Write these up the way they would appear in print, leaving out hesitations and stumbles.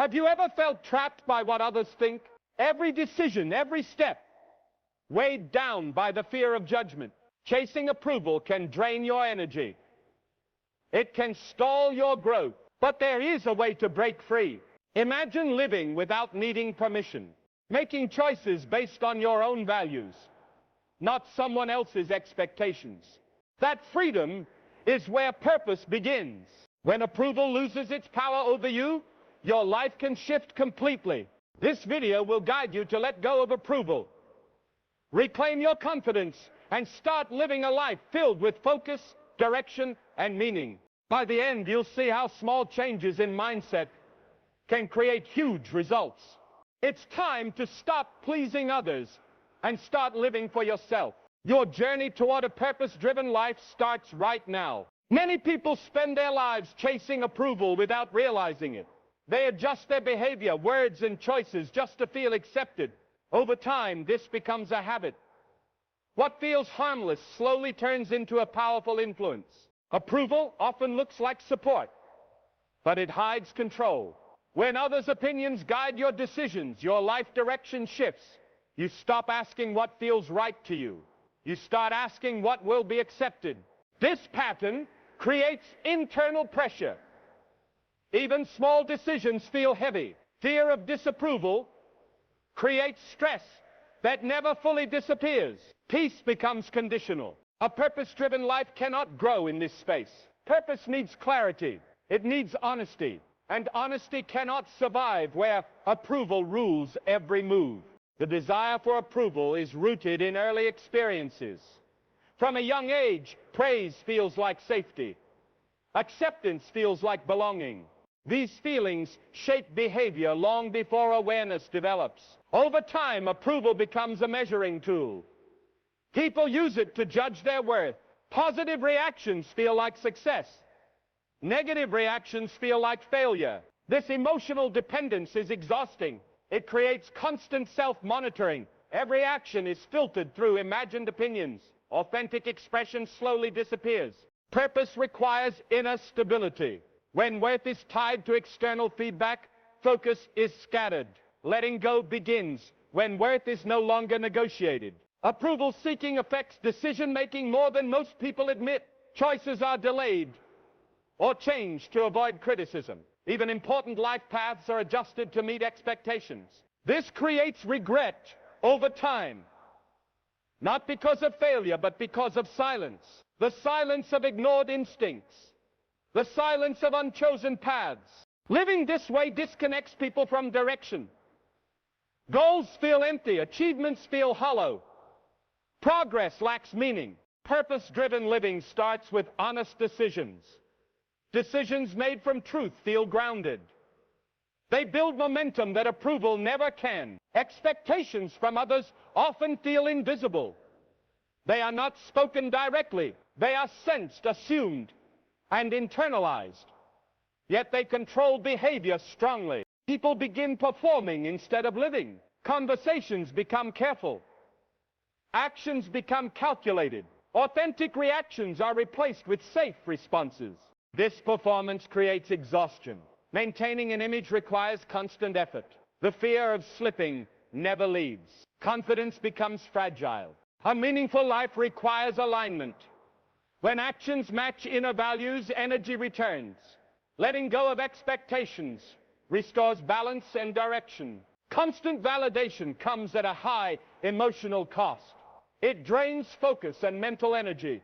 Have you ever felt trapped by what others think? Every decision, every step, weighed down by the fear of judgment. Chasing approval can drain your energy. It can stall your growth. But there is a way to break free. Imagine living without needing permission, making choices based on your own values, not someone else's expectations. That freedom is where purpose begins. When approval loses its power over you, your life can shift completely. This video will guide you to let go of approval, reclaim your confidence, and start living a life filled with focus, direction, and meaning. By the end, you'll see how small changes in mindset can create huge results. It's time to stop pleasing others and start living for yourself. Your journey toward a purpose-driven life starts right now. Many people spend their lives chasing approval without realizing it. They adjust their behavior, words, and choices just to feel accepted. Over time, this becomes a habit. What feels harmless slowly turns into a powerful influence. Approval often looks like support, but it hides control. When others' opinions guide your decisions, your life direction shifts. You stop asking what feels right to you. You start asking what will be accepted. This pattern creates internal pressure. Even small decisions feel heavy. Fear of disapproval creates stress that never fully disappears. Peace becomes conditional. A purpose-driven life cannot grow in this space. Purpose needs clarity. It needs honesty. And honesty cannot survive where approval rules every move. The desire for approval is rooted in early experiences. From a young age, praise feels like safety. Acceptance feels like belonging. These feelings shape behavior long before awareness develops. Over time, approval becomes a measuring tool. People use it to judge their worth. Positive reactions feel like success. Negative reactions feel like failure. This emotional dependence is exhausting. It creates constant self-monitoring. Every action is filtered through imagined opinions. Authentic expression slowly disappears. Purpose requires inner stability. When worth is tied to external feedback, focus is scattered. Letting go begins when worth is no longer negotiated. Approval-seeking affects decision-making more than most people admit. Choices are delayed or changed to avoid criticism. Even important life paths are adjusted to meet expectations. This creates regret over time, not because of failure, but because of silence. The silence of ignored instincts, the silence of unchosen paths. Living this way disconnects people from direction. Goals feel empty, achievements feel hollow. Progress lacks meaning. Purpose-driven living starts with honest decisions. Decisions made from truth feel grounded. They build momentum that approval never can. Expectations from others often feel invisible. They are not spoken directly. They are sensed, assumed, and internalized. Yet they control behavior strongly. People begin performing instead of living. Conversations become careful. Actions become calculated. Authentic reactions are replaced with safe responses. This performance creates exhaustion. Maintaining an image requires constant effort. The fear of slipping never leaves. Confidence becomes fragile. A meaningful life requires alignment. When actions match inner values, energy returns. Letting go of expectations restores balance and direction. Constant validation comes at a high emotional cost. It drains focus and mental energy.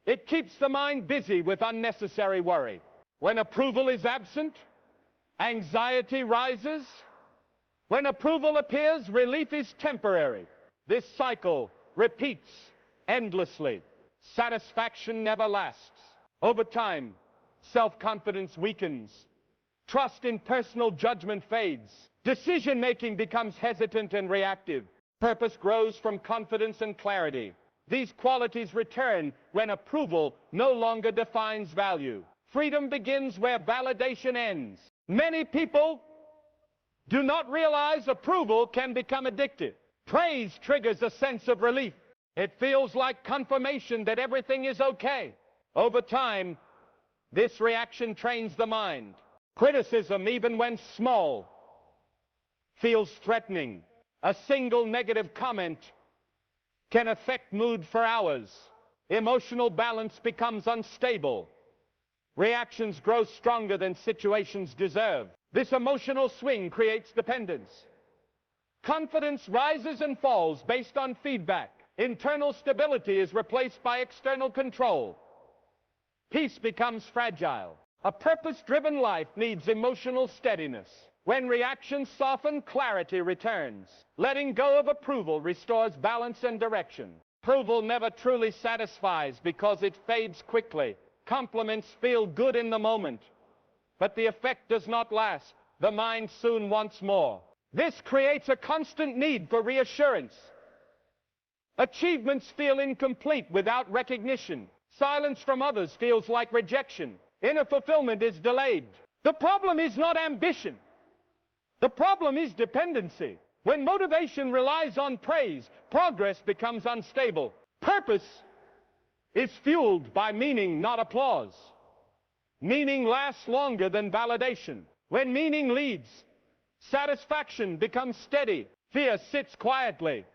It keeps the mind busy with unnecessary worry. When approval is absent, anxiety rises. When approval appears, relief is temporary. This cycle repeats endlessly. Satisfaction never lasts. Over time, self-confidence weakens. Trust in personal judgment fades. Decision-making becomes hesitant and reactive. Purpose grows from confidence and clarity. These qualities return when approval no longer defines value. Freedom begins where validation ends. Many people do not realize approval can become addictive. Praise triggers a sense of relief. It feels like confirmation that everything is okay. Over time, this reaction trains the mind. Criticism, even when small, feels threatening. A single negative comment can affect mood for hours. Emotional balance becomes unstable. Reactions grow stronger than situations deserve. This emotional swing creates dependence. Confidence rises and falls based on feedback. Internal stability is replaced by external control. Peace becomes fragile. A purpose-driven life needs emotional steadiness. When reactions soften, clarity returns. Letting go of approval restores balance and direction. Approval never truly satisfies because it fades quickly. Compliments feel good in the moment, but the effect does not last. The mind soon wants more. This creates a constant need for reassurance. Achievements feel incomplete without recognition. Silence from others feels like rejection. Inner fulfillment is delayed. The problem is not ambition. The problem is dependency. When motivation relies on praise, progress becomes unstable. Purpose is fueled by meaning, not applause. Meaning lasts longer than validation. When meaning leads, satisfaction becomes steady. Fear sits quietly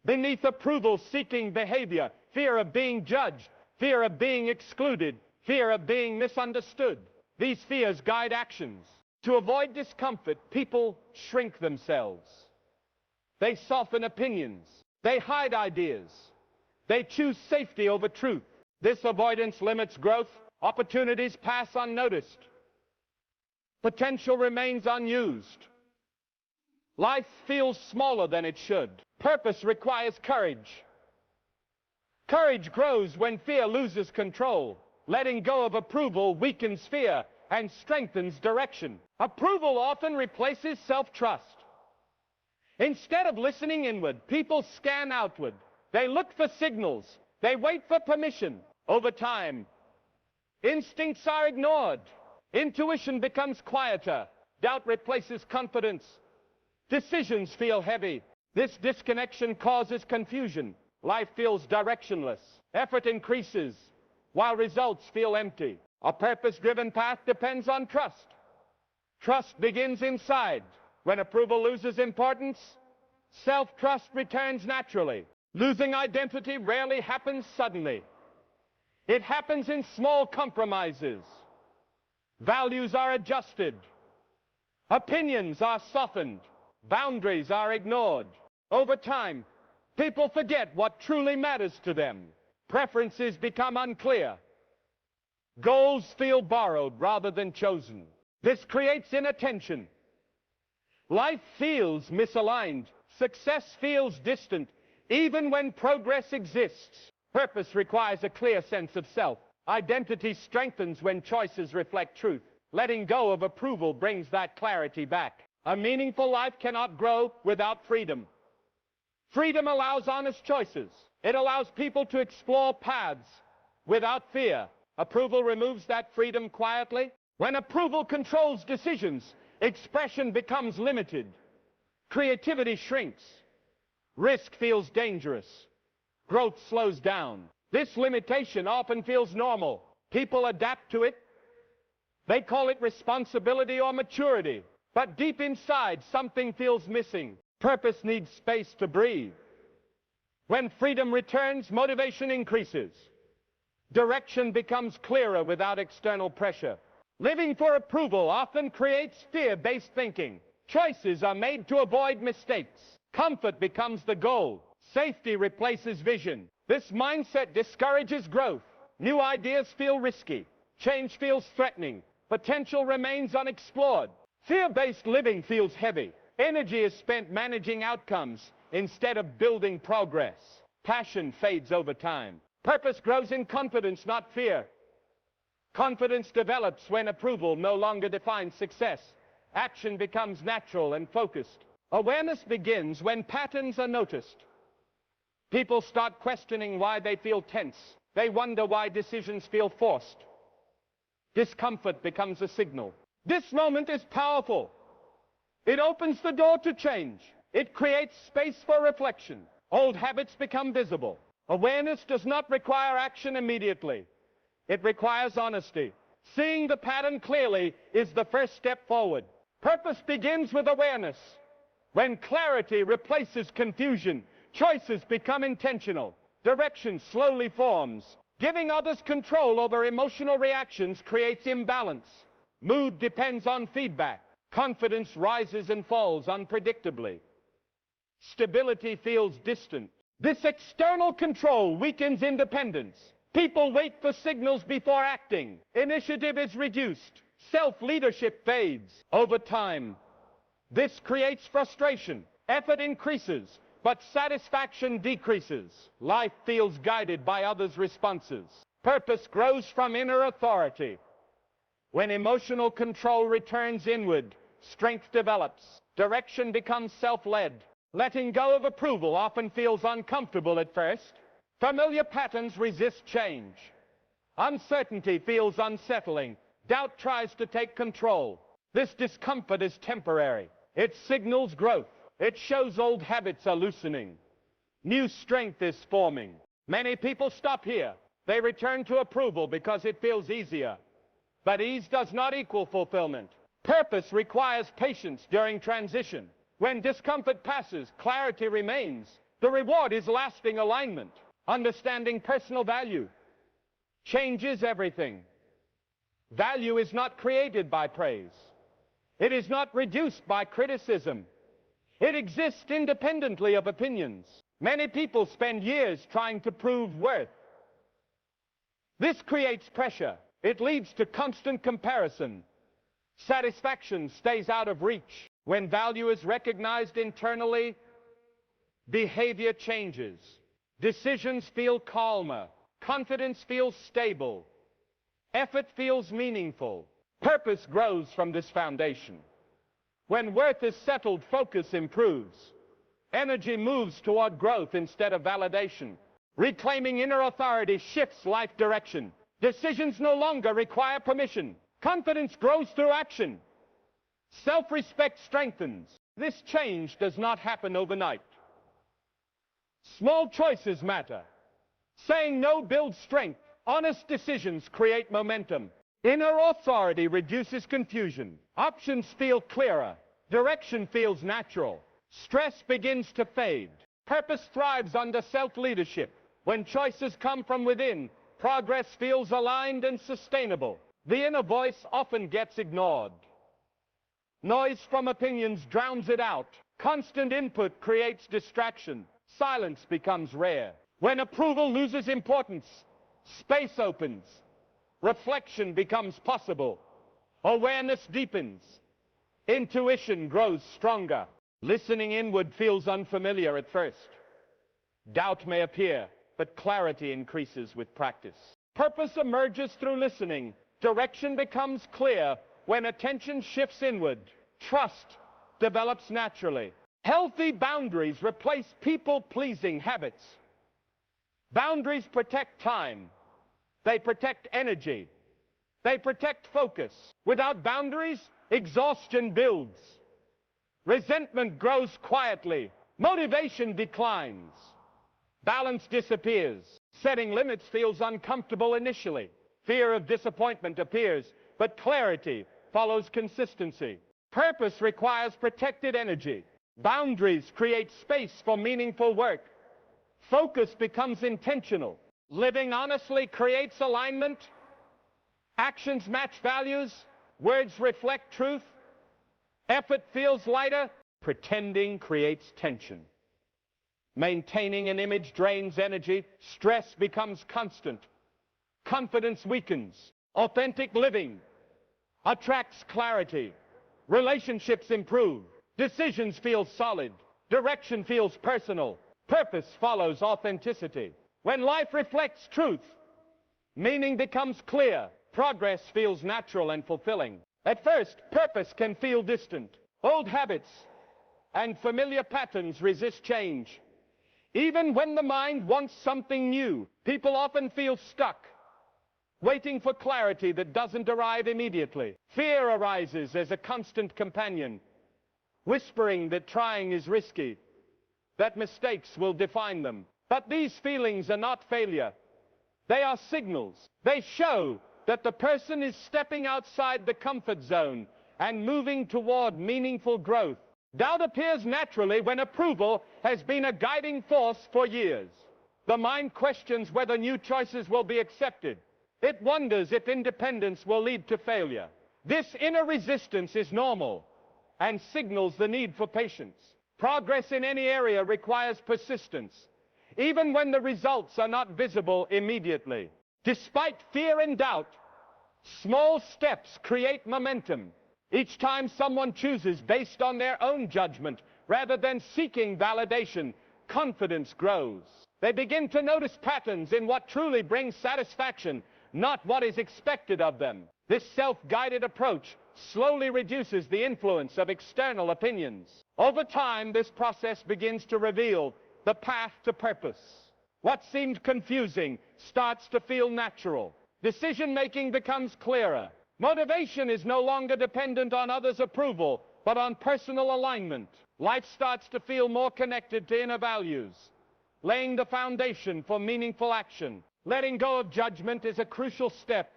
beneath approval-seeking behavior. Fear of being judged, fear of being excluded, fear of being misunderstood. These fears guide actions. To avoid discomfort, people shrink themselves. They soften opinions. They hide ideas. They choose safety over truth. This avoidance limits growth. Opportunities pass unnoticed. Potential remains unused. Life feels smaller than it should. Purpose requires courage. Courage grows when fear loses control. Letting go of approval weakens fear and strengthens direction. Approval often replaces self-trust. Instead of listening inward, people scan outward. They look for signals. They wait for permission. Over time, instincts are ignored. Intuition becomes quieter. Doubt replaces confidence. Decisions feel heavy. This disconnection causes confusion. Life feels directionless. Effort increases, while results feel empty. A purpose-driven path depends on trust. Trust begins inside. When approval loses importance, self-trust returns naturally. Losing identity rarely happens suddenly. It happens in small compromises. Values are adjusted. Opinions are softened. Boundaries are ignored. Over time, people forget what truly matters to them. Preferences become unclear. Goals feel borrowed rather than chosen. This creates inattention. Life feels misaligned. Success feels distant, even when progress exists. Purpose requires a clear sense of self. Identity strengthens when choices reflect truth. Letting go of approval brings that clarity back. A meaningful life cannot grow without freedom. Freedom allows honest choices. It allows people to explore paths without fear. Approval removes that freedom quietly. When approval controls decisions, expression becomes limited. Creativity shrinks. Risk feels dangerous. Growth slows down. This limitation often feels normal. People adapt to it. They call it responsibility or maturity. But deep inside, something feels missing. Purpose needs space to breathe. When freedom returns, motivation increases. Direction becomes clearer without external pressure. Living for approval often creates fear-based thinking. Choices are made to avoid mistakes. Comfort becomes the goal. Safety replaces vision. This mindset discourages growth. New ideas feel risky. Change feels threatening. Potential remains unexplored. Fear-based living feels heavy. Energy is spent managing outcomes instead of building progress. Passion fades over time. Purpose grows in confidence, not fear. Confidence develops when approval no longer defines success. Action becomes natural and focused. Awareness begins when patterns are noticed. People start questioning why they feel tense. They wonder why decisions feel forced. Discomfort becomes a signal. This moment is powerful. It opens the door to change. It creates space for reflection. Old habits become visible. Awareness does not require action immediately. It requires honesty. Seeing the pattern clearly is the first step forward. Purpose begins with awareness. When clarity replaces confusion, choices become intentional. Direction slowly forms. Giving others control over emotional reactions creates imbalance. Mood depends on feedback. Confidence rises and falls unpredictably. Stability feels distant. This external control weakens independence. People wait for signals before acting. Initiative is reduced. Self-leadership fades. Over time, this creates frustration. Effort increases, but satisfaction decreases. Life feels guided by others' responses. Purpose grows from inner authority. When emotional control returns inward, strength develops. Direction becomes self-led. Letting go of approval often feels uncomfortable at first. Familiar patterns resist change. Uncertainty feels unsettling. Doubt tries to take control. This discomfort is temporary. It signals growth. It shows old habits are loosening. New strength is forming. Many people stop here. They return to approval because it feels easier. But ease does not equal fulfillment. Purpose requires patience during transition. When discomfort passes, clarity remains. The reward is lasting alignment. Understanding personal value changes everything. Value is not created by praise. It is not reduced by criticism. It exists independently of opinions. Many people spend years trying to prove worth. This creates pressure. It leads to constant comparison. Satisfaction stays out of reach. When value is recognized internally, behavior changes. Decisions feel calmer. Confidence feels stable. Effort feels meaningful. Purpose grows from this foundation. When worth is settled, focus improves. Energy moves toward growth instead of validation. Reclaiming inner authority shifts life direction. Decisions no longer require permission. Confidence grows through action. Self-respect strengthens. This change does not happen overnight. Small choices matter. Saying no builds strength. Honest decisions create momentum. Inner authority reduces confusion. Options feel clearer. Direction feels natural. Stress begins to fade. Purpose thrives under self-leadership. When choices come from within, progress feels aligned and sustainable. The inner voice often gets ignored. Noise from opinions drowns it out. Constant input creates distraction. Silence becomes rare. When approval loses importance, space opens. Reflection becomes possible. Awareness deepens. Intuition grows stronger. Listening inward feels unfamiliar at first. Doubt may appear, but clarity increases with practice. Purpose emerges through listening. Direction becomes clear when attention shifts inward. Trust develops naturally. Healthy boundaries replace people-pleasing habits. Boundaries protect time. They protect energy. They protect focus. Without boundaries, exhaustion builds. Resentment grows quietly. Motivation declines. Balance disappears. Setting limits feels uncomfortable initially. Fear of disappointment appears, but clarity follows consistency. Purpose requires protected energy. Boundaries create space for meaningful work. Focus becomes intentional. Living honestly creates alignment. Actions match values. Words reflect truth. Effort feels lighter. Pretending creates tension. Maintaining an image drains energy. Stress becomes constant. Confidence weakens. Authentic living attracts clarity. Relationships improve. Decisions feel solid. Direction feels personal. Purpose follows authenticity. When life reflects truth, meaning becomes clear. Progress feels natural and fulfilling. At first, purpose can feel distant. Old habits and familiar patterns resist change. Even when the mind wants something new, people often feel stuck, waiting for clarity that doesn't arrive immediately. Fear arises as a constant companion, whispering that trying is risky, that mistakes will define them. But these feelings are not failure. They are signals. They show that the person is stepping outside the comfort zone and moving toward meaningful growth. Doubt appears naturally when approval has been a guiding force for years. The mind questions whether new choices will be accepted. It wonders if independence will lead to failure. This inner resistance is normal and signals the need for patience. Progress in any area requires persistence, even when the results are not visible immediately. Despite fear and doubt, small steps create momentum. Each time someone chooses based on their own judgment rather than seeking validation, confidence grows. They begin to notice patterns in what truly brings satisfaction, not what is expected of them. This self-guided approach slowly reduces the influence of external opinions. Over time, this process begins to reveal the path to purpose. What seemed confusing starts to feel natural. Decision-making becomes clearer. Motivation is no longer dependent on others' approval, but on personal alignment. Life starts to feel more connected to inner values, laying the foundation for meaningful action. Letting go of judgment is a crucial step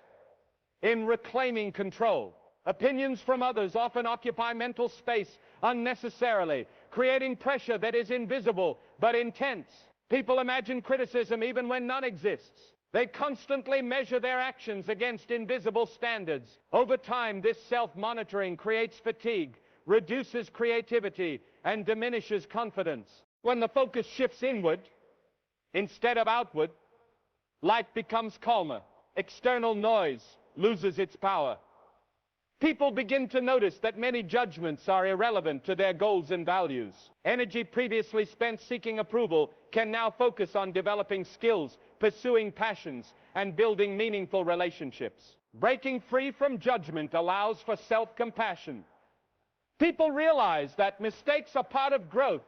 in reclaiming control. Opinions from others often occupy mental space unnecessarily, creating pressure that is invisible but intense. People imagine criticism even when none exists. They constantly measure their actions against invisible standards. Over time, this self-monitoring creates fatigue, reduces creativity, and diminishes confidence. When the focus shifts inward instead of outward, life becomes calmer. External noise loses its power. People begin to notice that many judgments are irrelevant to their goals and values. Energy previously spent seeking approval can now focus on developing skills, pursuing passions, and building meaningful relationships. Breaking free from judgment allows for self-compassion. People realize that mistakes are part of growth,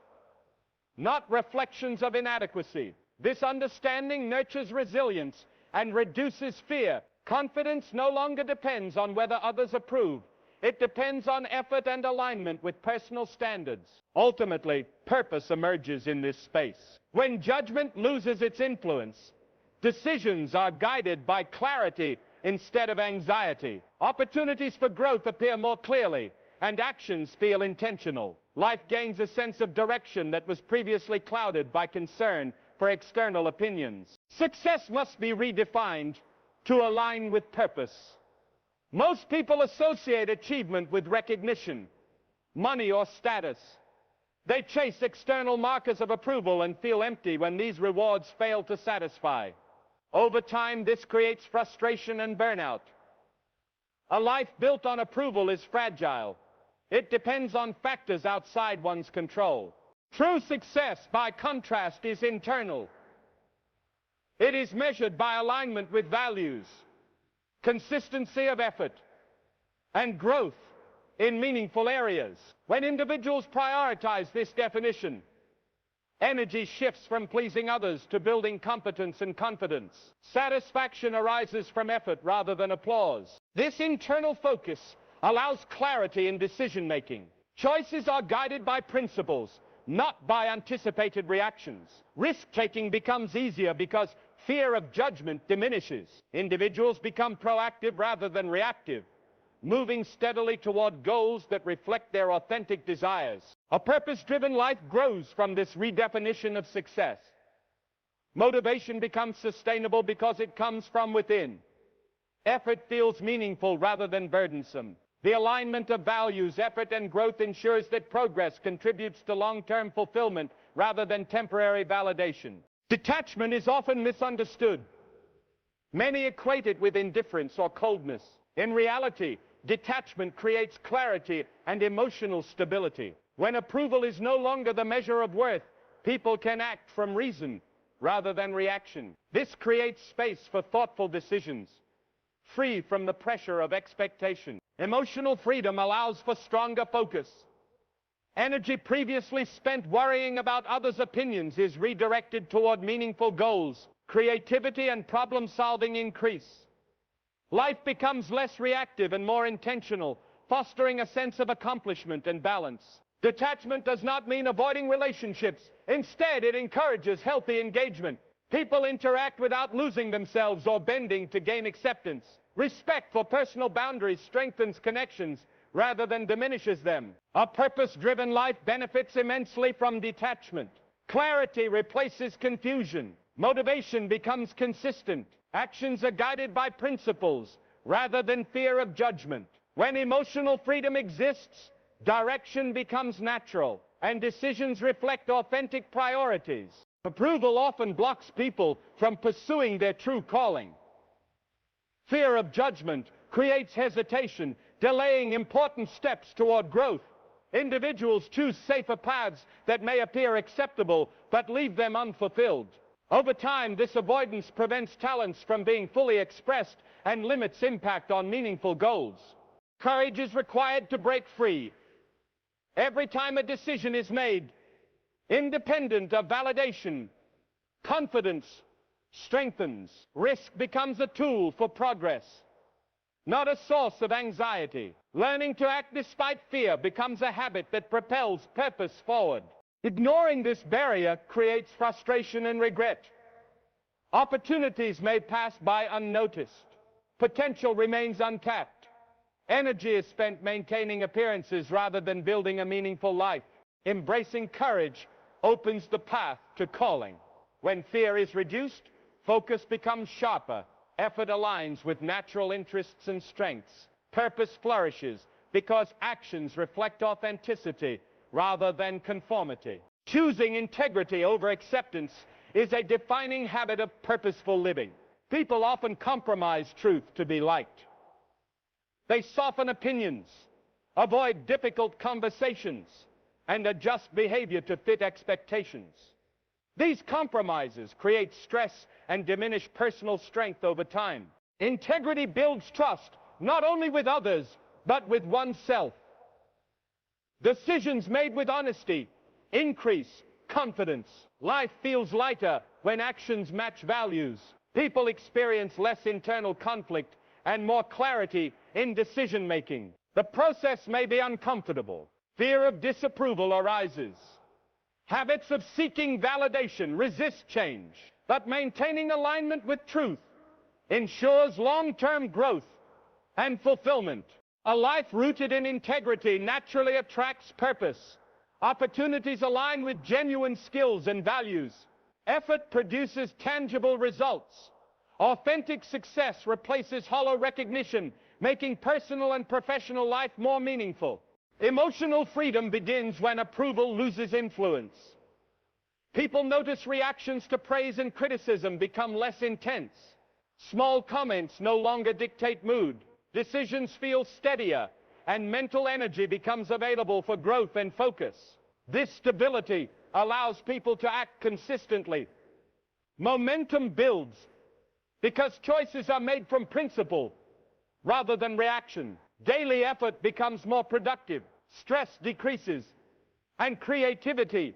not reflections of inadequacy. This understanding nurtures resilience and reduces fear. Confidence no longer depends on whether others approve. It depends on effort and alignment with personal standards. Ultimately, purpose emerges in this space. When judgment loses its influence, decisions are guided by clarity instead of anxiety. Opportunities for growth appear more clearly, and actions feel intentional. Life gains a sense of direction that was previously clouded by concern for external opinions. Success must be redefined to align with purpose. Most people associate achievement with recognition, money, or status. They chase external markers of approval and feel empty when these rewards fail to satisfy. Over time, this creates frustration and burnout. A life built on approval is fragile. It depends on factors outside one's control. True success, by contrast, is internal. It is measured by alignment with values, consistency of effort, and growth in meaningful areas. When individuals prioritize this definition, energy shifts from pleasing others to building competence and confidence. Satisfaction arises from effort rather than applause. This internal focus allows clarity in decision-making. Choices are guided by principles, not by anticipated reactions. Risk-taking becomes easier because fear of judgment diminishes. Individuals become proactive rather than reactive, moving steadily toward goals that reflect their authentic desires. A purpose-driven life grows from this redefinition of success. Motivation becomes sustainable because it comes from within. Effort feels meaningful rather than burdensome. The alignment of values, effort, and growth ensures that progress contributes to long-term fulfillment rather than temporary validation. Detachment is often misunderstood. Many equate it with indifference or coldness. In reality, detachment creates clarity and emotional stability. When approval is no longer the measure of worth, people can act from reason rather than reaction. This creates space for thoughtful decisions, free from the pressure of expectation. Emotional freedom allows for stronger focus. Energy previously spent worrying about others' opinions is redirected toward meaningful goals. Creativity and problem-solving increase. Life becomes less reactive and more intentional, fostering a sense of accomplishment and balance. Detachment does not mean avoiding relationships. Instead, it encourages healthy engagement. People interact without losing themselves or bending to gain acceptance. Respect for personal boundaries strengthens connections rather than diminishes them. A purpose-driven life benefits immensely from detachment. Clarity replaces confusion. Motivation becomes consistent. Actions are guided by principles rather than fear of judgment. When emotional freedom exists, direction becomes natural, and decisions reflect authentic priorities. Approval often blocks people from pursuing their true calling. Fear of judgment creates hesitation, delaying important steps toward growth. Individuals choose safer paths that may appear acceptable, but leave them unfulfilled. Over time, this avoidance prevents talents from being fully expressed and limits impact on meaningful goals. Courage is required to break free. Every time a decision is made, independent of validation, confidence strengthens. Risk becomes a tool for progress, not a source of anxiety. Learning to act despite fear becomes a habit that propels purpose forward. Ignoring this barrier creates frustration and regret. Opportunities may pass by unnoticed. Potential remains untapped. Energy is spent maintaining appearances rather than building a meaningful life. Embracing courage opens the path to calling. When fear is reduced, focus becomes sharper. Effort aligns with natural interests and strengths. Purpose flourishes because actions reflect authenticity rather than conformity. Choosing integrity over acceptance is a defining habit of purposeful living. People often compromise truth to be liked. They soften opinions, avoid difficult conversations, and adjust behavior to fit expectations. These compromises create stress and diminish personal strength over time. Integrity builds trust, not only with others, but with oneself. Decisions made with honesty increase confidence. Life feels lighter when actions match values. People experience less internal conflict and more clarity in decision-making. The process may be uncomfortable. Fear of disapproval arises. Habits of seeking validation resist change, but maintaining alignment with truth ensures long-term growth and fulfillment. A life rooted in integrity naturally attracts purpose. Opportunities align with genuine skills and values. Effort produces tangible results. Authentic success replaces hollow recognition, making personal and professional life more meaningful. Emotional freedom begins when approval loses influence. People notice reactions to praise and criticism become less intense. Small comments no longer dictate mood. Decisions feel steadier, and mental energy becomes available for growth and focus. This stability allows people to act consistently. Momentum builds because choices are made from principle rather than reaction. Daily effort becomes more productive. Stress decreases, and creativity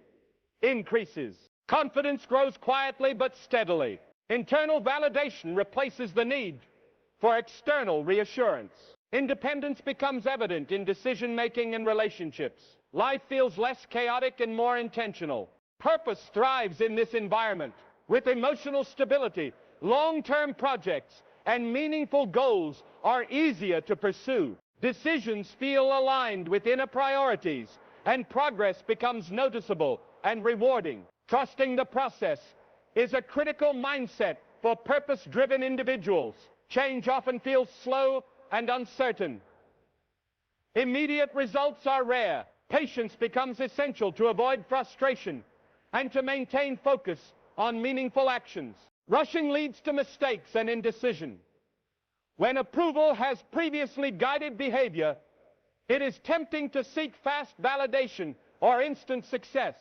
increases. Confidence grows quietly but steadily. Internal validation replaces the need for external reassurance. Independence becomes evident in decision-making and relationships. Life feels less chaotic and more intentional. Purpose thrives in this environment. With emotional stability, long-term projects and meaningful goals are easier to pursue. Decisions feel aligned with inner priorities, and progress becomes noticeable and rewarding. Trusting the process is a critical mindset for purpose-driven individuals. Change often feels slow and uncertain. Immediate results are rare. Patience becomes essential to avoid frustration and to maintain focus on meaningful actions. Rushing leads to mistakes and indecision. When approval has previously guided behavior, it is tempting to seek fast validation or instant success.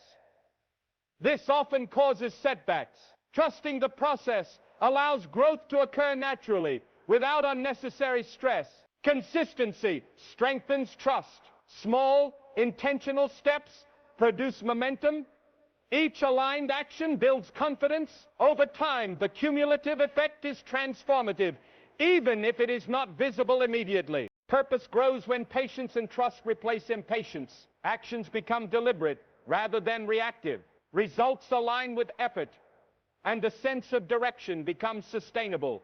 This often causes setbacks. Trusting the process allows growth to occur naturally without unnecessary stress. Consistency strengthens trust. Small, intentional steps produce momentum. Each aligned action builds confidence. Over time, the cumulative effect is transformative, even if it is not visible immediately. Purpose grows when patience and trust replace impatience. Actions become deliberate rather than reactive. Results align with effort, and a sense of direction becomes sustainable.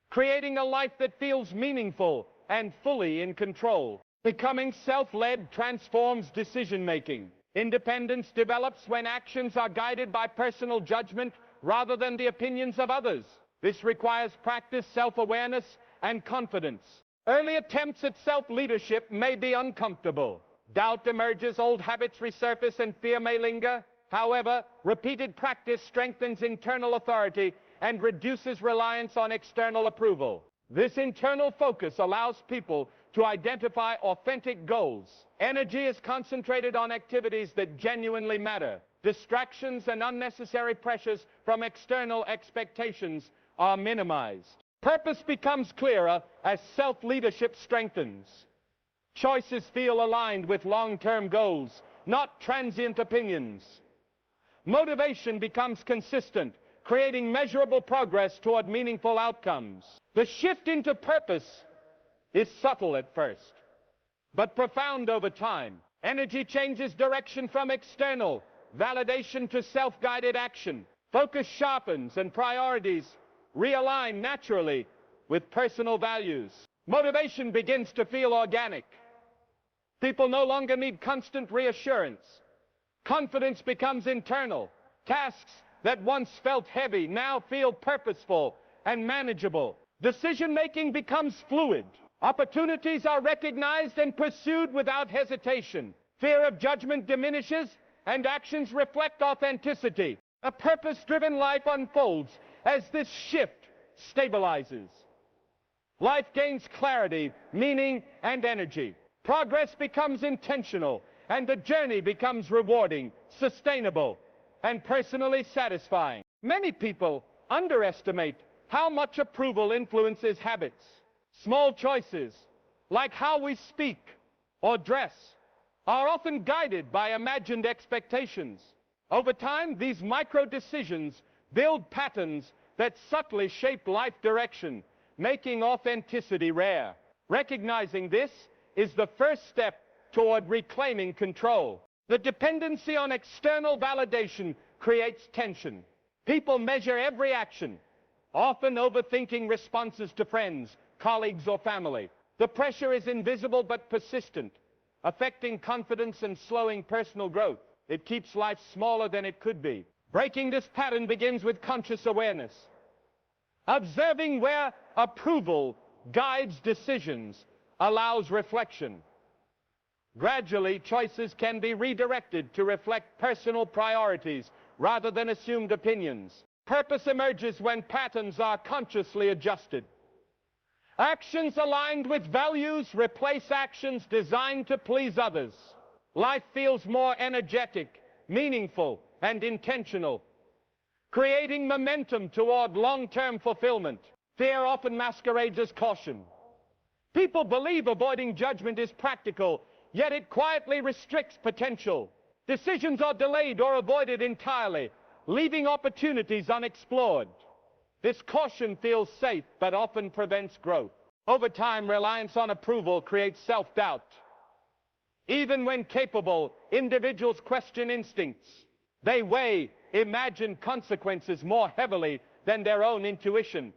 creating a life that feels meaningful and fully in control. Becoming self-led transforms decision-making. Independence develops when actions are guided by personal judgment rather than the opinions of others. This requires practice, self-awareness, and confidence. Early attempts at self-leadership may be uncomfortable. Doubt emerges, old habits resurface, and fear may linger. However, repeated practice strengthens internal authority and reduces reliance on external approval. This internal focus allows people to identify authentic goals. Energy is concentrated on activities that genuinely matter. Distractions and unnecessary pressures from external expectations are minimized. Purpose becomes clearer as self-leadership strengthens. Choices feel aligned with long-term goals, not transient opinions. Motivation becomes consistent, creating measurable progress toward meaningful outcomes. The shift into purpose is subtle at first, but profound over time. Energy changes direction from external validation to self-guided action. Focus sharpens and priorities realign naturally with personal values. Motivation begins to feel organic. People no longer need constant reassurance. Confidence becomes internal. Tasks that once felt heavy now feel purposeful and manageable. Decision-making becomes fluid. Opportunities are recognized and pursued without hesitation. Fear of judgment diminishes, and actions reflect authenticity. A purpose-driven life unfolds as this shift stabilizes. Life gains clarity, meaning, and energy. Progress becomes intentional, and the journey becomes rewarding, sustainable, and personally satisfying. Many people underestimate how much approval influences habits. Small choices, like how we speak or dress, are often guided by imagined expectations. Over time, these micro-decisions build patterns that subtly shape life direction, making authenticity rare. Recognizing this is the first step toward reclaiming control. The dependency on external validation creates tension. People measure every action, often overthinking responses to friends, colleagues, or family. The pressure is invisible but persistent, affecting confidence and slowing personal growth. It keeps life smaller than it could be. Breaking this pattern begins with conscious awareness. Observing where approval guides decisions allows reflection. Gradually, choices can be redirected to reflect personal priorities rather than assumed opinions. Purpose emerges when patterns are consciously adjusted. Actions aligned with values replace actions designed to please others. Life feels more energetic, meaningful, and intentional, creating momentum toward long-term fulfillment. Fear often masquerades as caution. People believe avoiding judgment is practical, yet it quietly restricts potential. Decisions are delayed or avoided entirely, leaving opportunities unexplored. This caution feels safe, but often prevents growth. Over time, reliance on approval creates self-doubt. Even when capable, individuals question instincts. They weigh imagined consequences more heavily than their own intuition,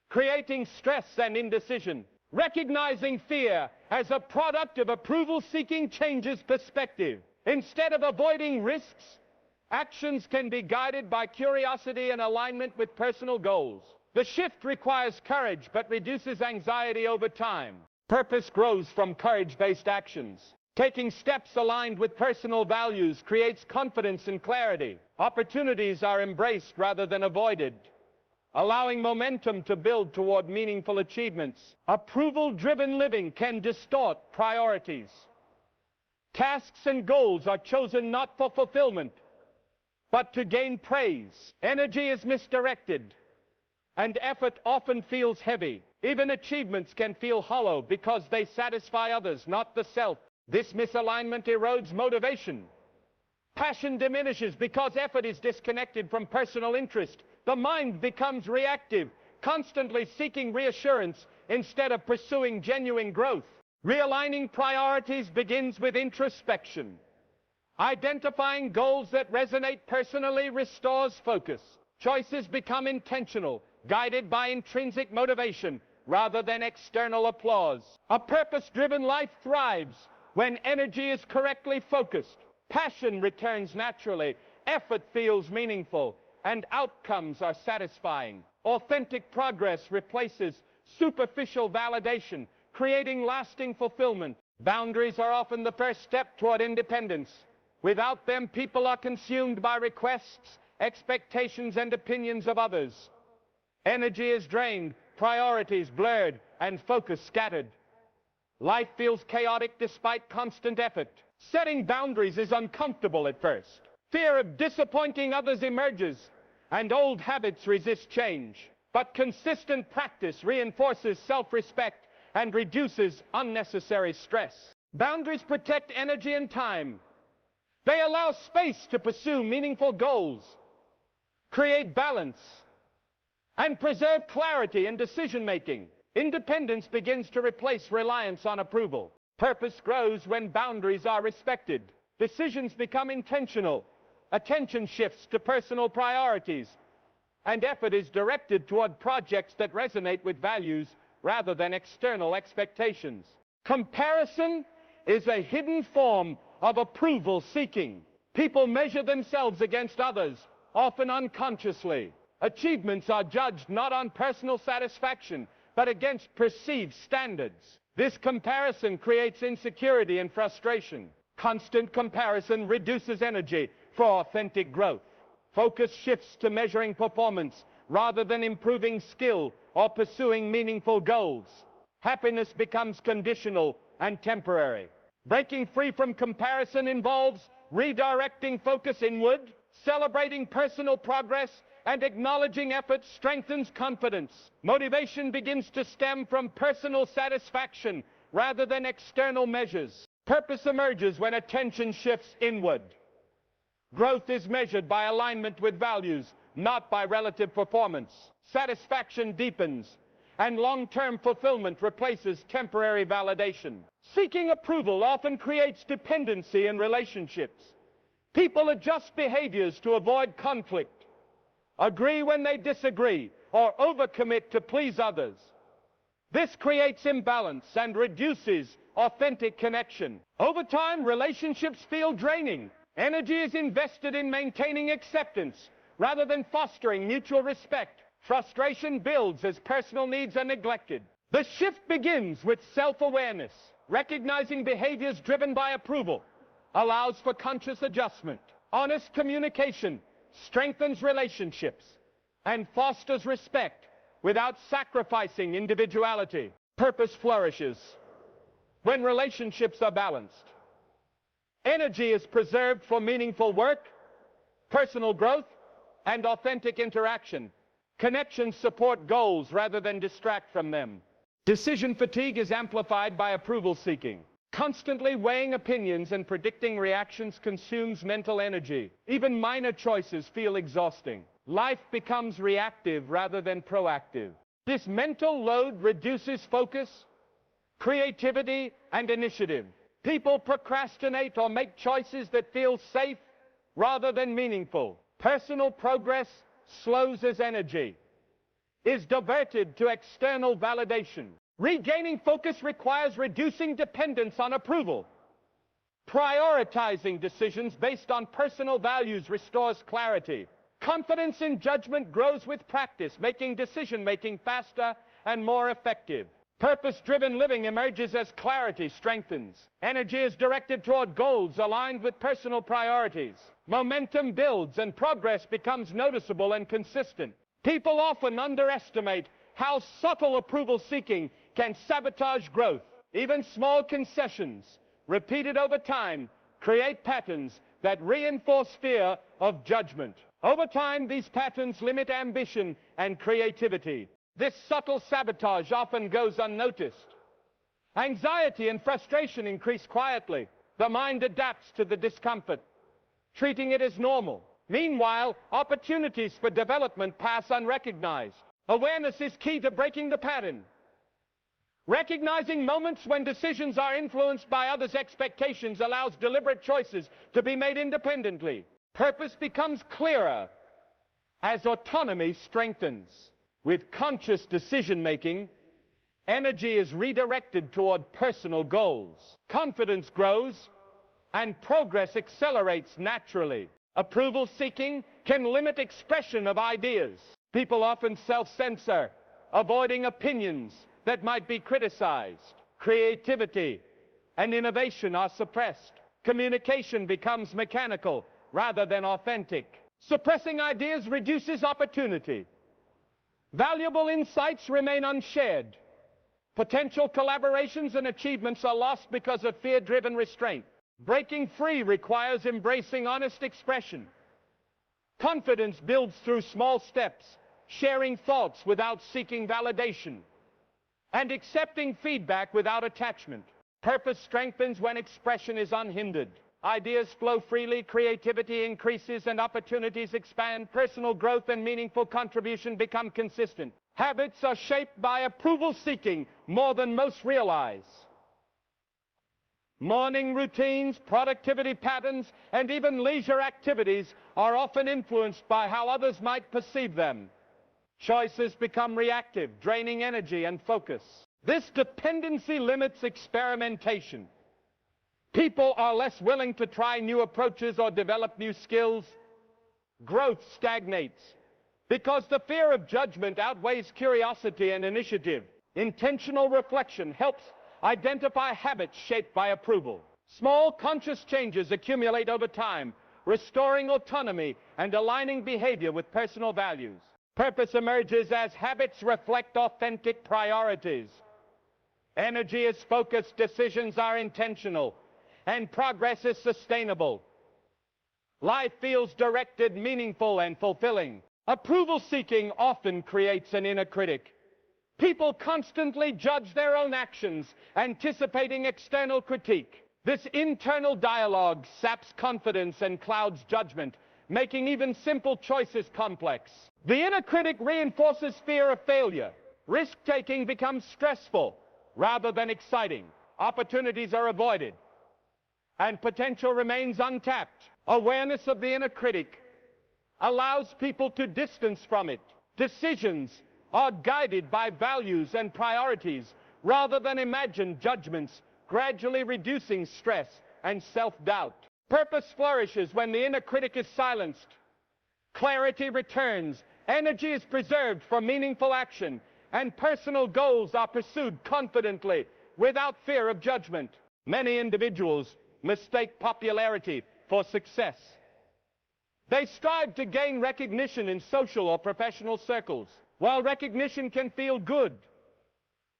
creating stress and indecision. Recognizing fear as a product of approval-seeking changes perspective. Instead of avoiding risks, actions can be guided by curiosity and alignment with personal goals. The shift requires courage but reduces anxiety over time. Purpose grows from courage-based actions. Taking steps aligned with personal values creates confidence and clarity. Opportunities are embraced rather than avoided, allowing momentum to build toward meaningful achievements. Approval-driven living can distort priorities. Tasks and goals are chosen not for fulfillment, but to gain praise. Energy is misdirected, and effort often feels heavy. Even achievements can feel hollow because they satisfy others, not the self. This misalignment erodes motivation. Passion diminishes because effort is disconnected from personal interest. The mind becomes reactive, constantly seeking reassurance instead of pursuing genuine growth. Realigning priorities begins with introspection. Identifying goals that resonate personally restores focus. Choices become intentional, guided by intrinsic motivation rather than external applause. A purpose-driven life thrives when energy is correctly focused. Passion returns naturally, effort feels meaningful, and outcomes are satisfying. Authentic progress replaces superficial validation, creating lasting fulfillment. Boundaries are often the first step toward independence. Without them, people are consumed by requests, expectations, and opinions of others. Energy is drained, priorities blurred, and focus scattered. Life feels chaotic despite constant effort. Setting boundaries is uncomfortable at first. Fear of disappointing others emerges, and old habits resist change. But consistent practice reinforces self-respect and reduces unnecessary stress. Boundaries protect energy and time. They allow space to pursue meaningful goals, create balance, and preserve clarity in decision-making. Independence begins to replace reliance on approval. Purpose grows when boundaries are respected. Decisions become intentional. Attention shifts to personal priorities, and effort is directed toward projects that resonate with values rather than external expectations. Comparison is a hidden form of approval seeking. People measure themselves against others, often unconsciously. Achievements are judged not on personal satisfaction, but against perceived standards. This comparison creates insecurity and frustration. Constant comparison reduces energy for authentic growth. Focus shifts to measuring performance rather than improving skill or pursuing meaningful goals. Happiness becomes conditional and temporary. Breaking free from comparison involves redirecting focus inward. Celebrating personal progress and acknowledging effort strengthens confidence. Motivation begins to stem from personal satisfaction rather than external measures. Purpose emerges when attention shifts inward. Growth is measured by alignment with values, not by relative performance. Satisfaction deepens, and long-term fulfillment replaces temporary validation. Seeking approval often creates dependency in relationships. People adjust behaviors to avoid conflict, agree when they disagree, or overcommit to please others. This creates imbalance and reduces authentic connection. Over time, relationships feel draining. Energy is invested in maintaining acceptance rather than fostering mutual respect. Frustration builds as personal needs are neglected. The shift begins with self-awareness. Recognizing behaviors driven by approval allows for conscious adjustment. Honest communication strengthens relationships and fosters respect without sacrificing individuality. Purpose flourishes when relationships are balanced. Energy is preserved for meaningful work, personal growth, and authentic interaction. Connections support goals rather than distract from them. Decision fatigue is amplified by approval seeking. Constantly weighing opinions and predicting reactions consumes mental energy. Even minor choices feel exhausting. Life becomes reactive rather than proactive. This mental load reduces focus, creativity, and initiative. People procrastinate or make choices that feel safe rather than meaningful. Personal progress slows as energy is diverted to external validation. Regaining focus requires reducing dependence on approval. Prioritizing decisions based on personal values restores clarity. Confidence in judgment grows with practice, making decision-making faster and more effective. Purpose-driven living emerges as clarity strengthens. Energy is directed toward goals aligned with personal priorities. Momentum builds and progress becomes noticeable and consistent. People often underestimate how subtle approval seeking can sabotage growth. Even small concessions, repeated over time, create patterns that reinforce fear of judgment. Over time, these patterns limit ambition and creativity. This subtle sabotage often goes unnoticed. Anxiety and frustration increase quietly. The mind adapts to the discomfort, treating it as normal. Meanwhile, opportunities for development pass unrecognized. Awareness is key to breaking the pattern. Recognizing moments when decisions are influenced by others' expectations allows deliberate choices to be made independently. Purpose becomes clearer as autonomy strengthens. With conscious decision-making, energy is redirected toward personal goals. Confidence grows, and progress accelerates naturally. Approval-seeking can limit expression of ideas. People often self-censor, avoiding opinions that might be criticized. Creativity and innovation are suppressed. Communication becomes mechanical rather than authentic. Suppressing ideas reduces opportunity. Valuable insights remain unshared. Potential collaborations and achievements are lost because of fear-driven restraint. Breaking free requires embracing honest expression. Confidence builds through small steps, sharing thoughts without seeking validation, and accepting feedback without attachment. Purpose strengthens when expression is unhindered. Ideas flow freely, creativity increases, and opportunities expand. Personal growth and meaningful contribution become consistent. Habits are shaped by approval-seeking more than most realize. Morning routines, productivity patterns, and even leisure activities are often influenced by how others might perceive them. Choices become reactive, draining energy and focus. This dependency limits experimentation. People are less willing to try new approaches or develop new skills. Growth stagnates because the fear of judgment outweighs curiosity and initiative. Intentional reflection helps identify habits shaped by approval. Small conscious changes accumulate over time, restoring autonomy and aligning behavior with personal values. Purpose emerges as habits reflect authentic priorities. Energy is focused, decisions are intentional, and progress is sustainable. Life feels directed, meaningful, and fulfilling. Approval-seeking often creates an inner critic. People constantly judge their own actions, anticipating external critique. This internal dialogue saps confidence and clouds judgment, making even simple choices complex. The inner critic reinforces fear of failure. Risk-taking becomes stressful rather than exciting. Opportunities are avoided, and potential remains untapped. Awareness of the inner critic allows people to distance from it. Decisions are guided by values and priorities rather than imagined judgments, gradually reducing stress and self-doubt. Purpose flourishes when the inner critic is silenced. Clarity returns, energy is preserved for meaningful action, and personal goals are pursued confidently without fear of judgment. Many individuals mistake popularity for success. They strive to gain recognition in social or professional circles. While recognition can feel good,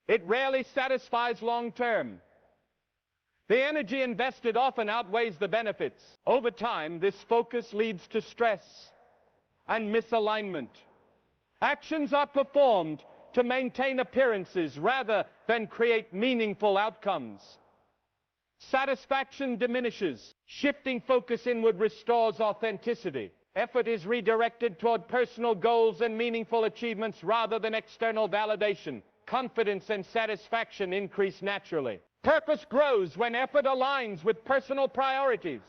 it rarely satisfies long-term. The energy invested often outweighs the benefits. Over time, this focus leads to stress and misalignment. Actions are performed to maintain appearances rather than create meaningful outcomes. Satisfaction diminishes. Shifting focus inward restores authenticity. Effort is redirected toward personal goals and meaningful achievements rather than external validation. Confidence and satisfaction increase naturally. Purpose grows when effort aligns with personal priorities.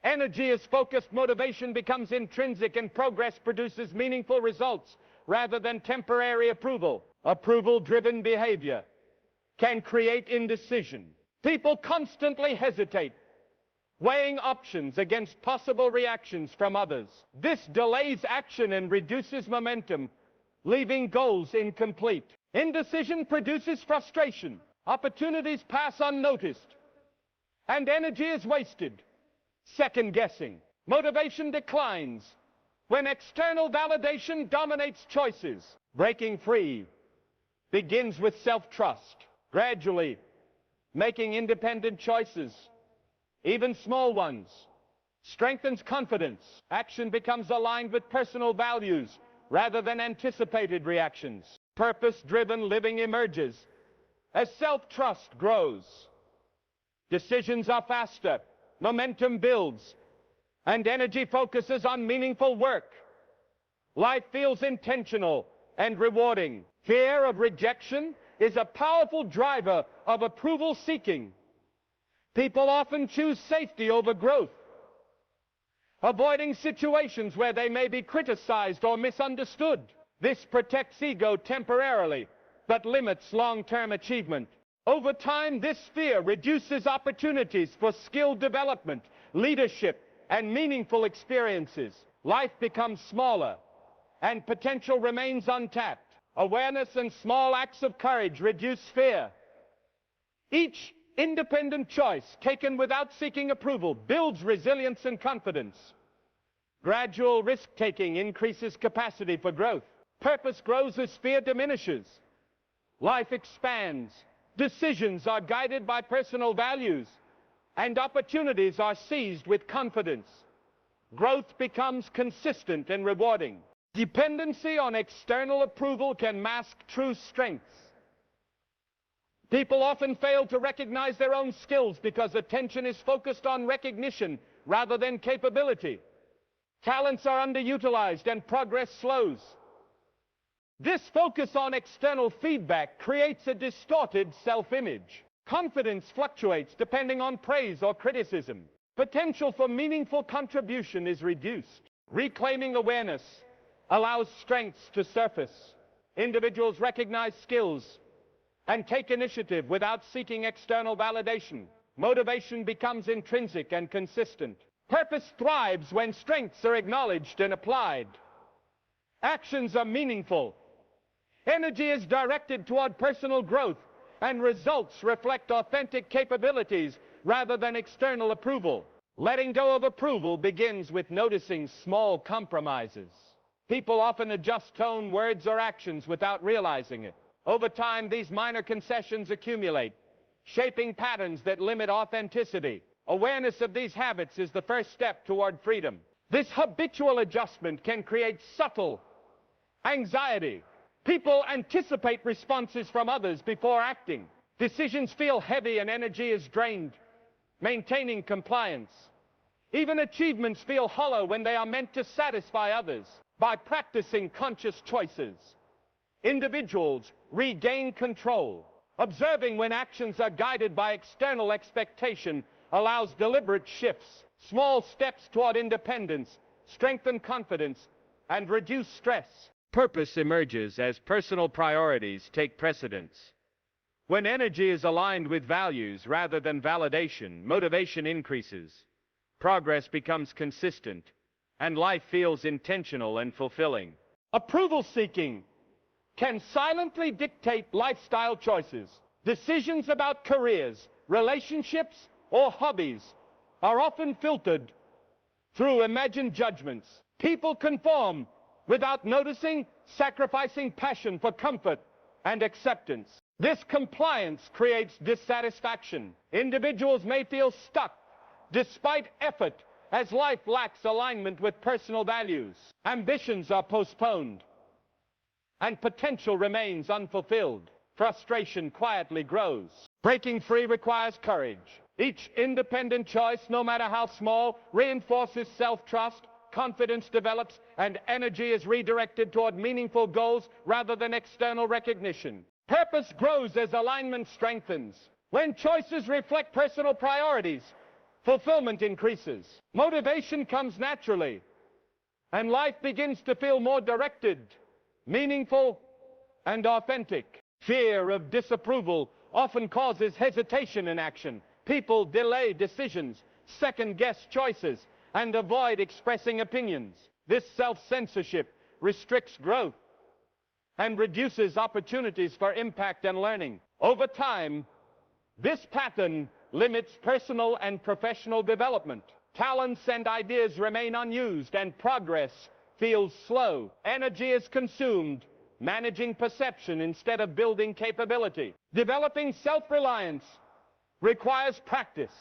Energy is focused, motivation becomes intrinsic, and progress produces meaningful results rather than temporary approval. Approval-driven behavior can create indecision. People constantly hesitate, weighing options against possible reactions from others. This delays action and reduces momentum, leaving goals incomplete. Indecision produces frustration. Opportunities pass unnoticed, and energy is wasted second-guessing. Motivation declines when external validation dominates choices. Breaking free begins with self-trust. Gradually, making independent choices, even small ones, strengthens confidence. Action becomes aligned with personal values rather than anticipated reactions. Purpose-driven living emerges as self-trust grows. Decisions are faster, momentum builds, and energy focuses on meaningful work. Life feels intentional and rewarding. Fear of rejection is a powerful driver of approval seeking. People often choose safety over growth, avoiding situations where they may be criticized or misunderstood. This protects ego temporarily, but limits long-term achievement. Over time, this fear reduces opportunities for skill development, leadership, and meaningful experiences. Life becomes smaller, and potential remains untapped. Awareness and small acts of courage reduce fear. Each independent choice taken without seeking approval builds resilience and confidence. Gradual risk-taking increases capacity for growth. Purpose grows as fear diminishes. Life expands. Decisions are guided by personal values, and opportunities are seized with confidence. Growth becomes consistent and rewarding. Dependency on external approval can mask true strengths. People often fail to recognize their own skills because attention is focused on recognition rather than capability. Talents are underutilized and progress slows. This focus on external feedback creates a distorted self-image. Confidence fluctuates depending on praise or criticism. Potential for meaningful contribution is reduced. Reclaiming awareness allows strengths to surface. Individuals recognize skills and take initiative without seeking external validation. Motivation becomes intrinsic and consistent. Purpose thrives when strengths are acknowledged and applied. Actions are meaningful. Energy is directed toward personal growth, and results reflect authentic capabilities rather than external approval. Letting go of approval begins with noticing small compromises. People often adjust tone, words, or actions without realizing it. Over time, these minor concessions accumulate, shaping patterns that limit authenticity. Awareness of these habits is the first step toward freedom. This habitual adjustment can create subtle anxiety. People anticipate responses from others before acting. Decisions feel heavy and energy is drained, maintaining compliance. Even achievements feel hollow when they are meant to satisfy others. By practicing conscious choices, individuals regain control. Observing when actions are guided by external expectation allows deliberate shifts. Small steps toward independence strengthen confidence and reduce stress. Purpose emerges as personal priorities take precedence. When energy is aligned with values rather than validation, motivation increases. Progress becomes consistent, and life feels intentional and fulfilling. Approval seeking can silently dictate lifestyle choices. Decisions about careers, relationships, or hobbies are often filtered through imagined judgments. People conform without noticing, sacrificing passion for comfort and acceptance. This compliance creates dissatisfaction. Individuals may feel stuck despite effort as life lacks alignment with personal values. Ambitions are postponed, and potential remains unfulfilled. Frustration quietly grows. Breaking free requires courage. Each independent choice, no matter how small, reinforces self-trust, confidence develops, and energy is redirected toward meaningful goals rather than external recognition. Purpose grows as alignment strengthens. When choices reflect personal priorities, fulfillment increases. Motivation comes naturally, and life begins to feel more directed, meaningful, and authentic. Fear of disapproval often causes hesitation in action. People delay decisions, second-guess choices, and avoid expressing opinions. This self-censorship restricts growth and reduces opportunities for impact and learning. Over time, this pattern limits personal and professional development. Talents and ideas remain unused, and progress feels slow. Energy is consumed managing perception instead of building capability. Developing self-reliance requires practice.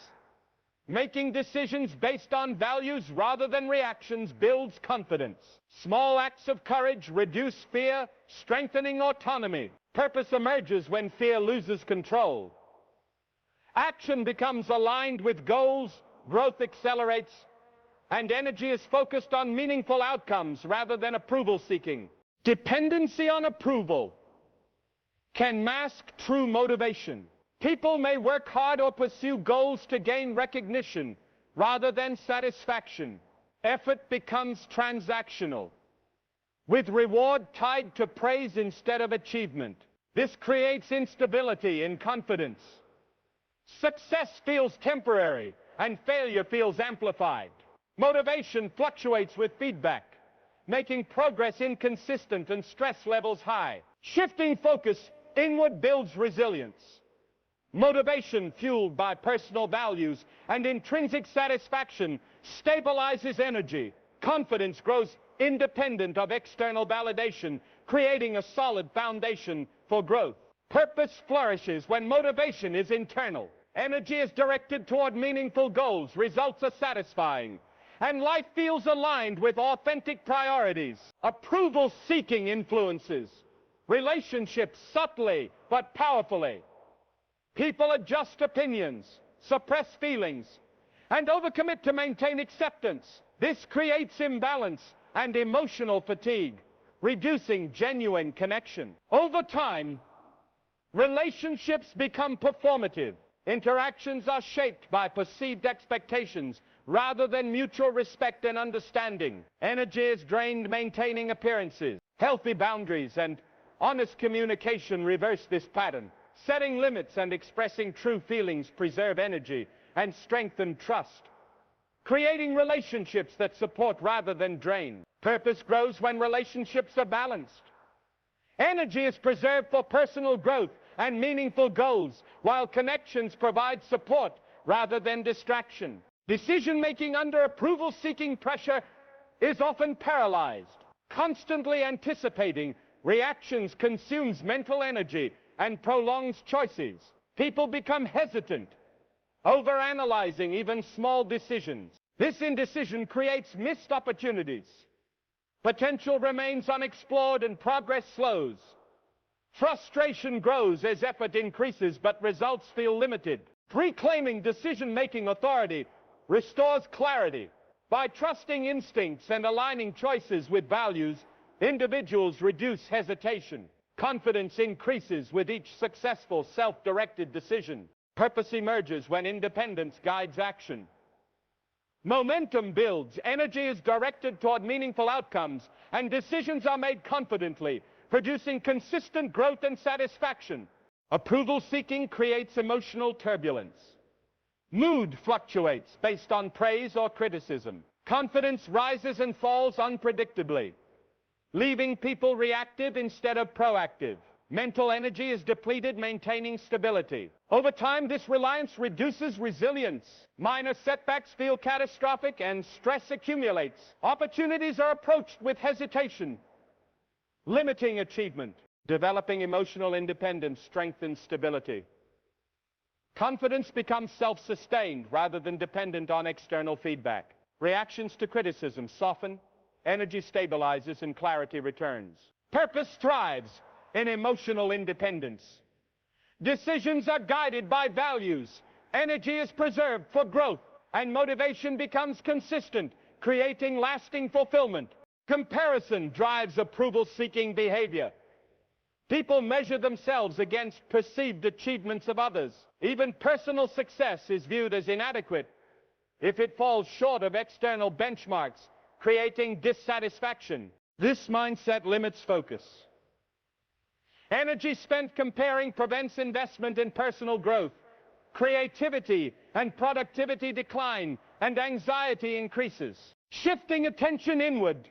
Making decisions based on values rather than reactions builds confidence. Small acts of courage reduce fear, strengthening autonomy. Purpose emerges when fear loses control. Action becomes aligned with goals, growth accelerates, and energy is focused on meaningful outcomes rather than approval seeking. Dependency on approval can mask true motivation. People may work hard or pursue goals to gain recognition rather than satisfaction. Effort becomes transactional. with reward tied to praise instead of achievement. This creates instability in confidence. Success feels temporary, and failure feels amplified. Motivation fluctuates with feedback, making progress inconsistent and stress levels high. Shifting focus inward builds resilience. Motivation fueled by personal values and intrinsic satisfaction stabilizes energy. Confidence grows independent of external validation, creating a solid foundation for growth. Purpose flourishes when motivation is internal. Energy is directed toward meaningful goals, results are satisfying, and life feels aligned with authentic priorities. Approval-seeking influences relationships subtly but powerfully. People adjust opinions, suppress feelings, and overcommit to maintain acceptance. This creates imbalance and emotional fatigue, reducing genuine connection. Over time, relationships become performative. Interactions are shaped by perceived expectations rather than mutual respect and understanding. Energy is drained maintaining appearances. Healthy boundaries and honest communication reverse this pattern. Setting limits and expressing true feelings preserve energy and strengthen trust, creating relationships that support rather than drain. Purpose grows when relationships are balanced. Energy is preserved for personal growth and meaningful goals, while connections provide support rather than distraction. Decision-making under approval-seeking pressure is often paralyzed. Constantly anticipating reactions consumes mental energy and prolongs choices. People become hesitant, overanalyzing even small decisions. This indecision creates missed opportunities. Potential remains unexplored and progress slows. Frustration grows as effort increases, but results feel limited. Reclaiming decision-making authority restores clarity. By trusting instincts and aligning choices with values, individuals reduce hesitation. Confidence increases with each successful self-directed decision. Purpose emerges when independence guides action. Momentum builds, energy is directed toward meaningful outcomes, and decisions are made confidently, producing consistent growth and satisfaction. Approval-seeking creates emotional turbulence. Mood fluctuates based on praise or criticism. Confidence rises and falls unpredictably, leaving people reactive instead of proactive. Mental energy is depleted, maintaining stability. Over time, this reliance reduces resilience. Minor setbacks feel catastrophic and stress accumulates. Opportunities are approached with hesitation, limiting achievement. Developing emotional independence strengthens stability. Confidence becomes self-sustained rather than dependent on external feedback. Reactions to criticism soften, energy stabilizes, and clarity returns. Purpose thrives in emotional independence. Decisions are guided by values. Energy is preserved for growth, and motivation becomes consistent, creating lasting fulfillment. Comparison drives approval-seeking behavior. People measure themselves against perceived achievements of others. Even personal success is viewed as inadequate if it falls short of external benchmarks, creating dissatisfaction. This mindset limits focus. Energy spent comparing prevents investment in personal growth. Creativity and productivity decline, and anxiety increases. Shifting attention inward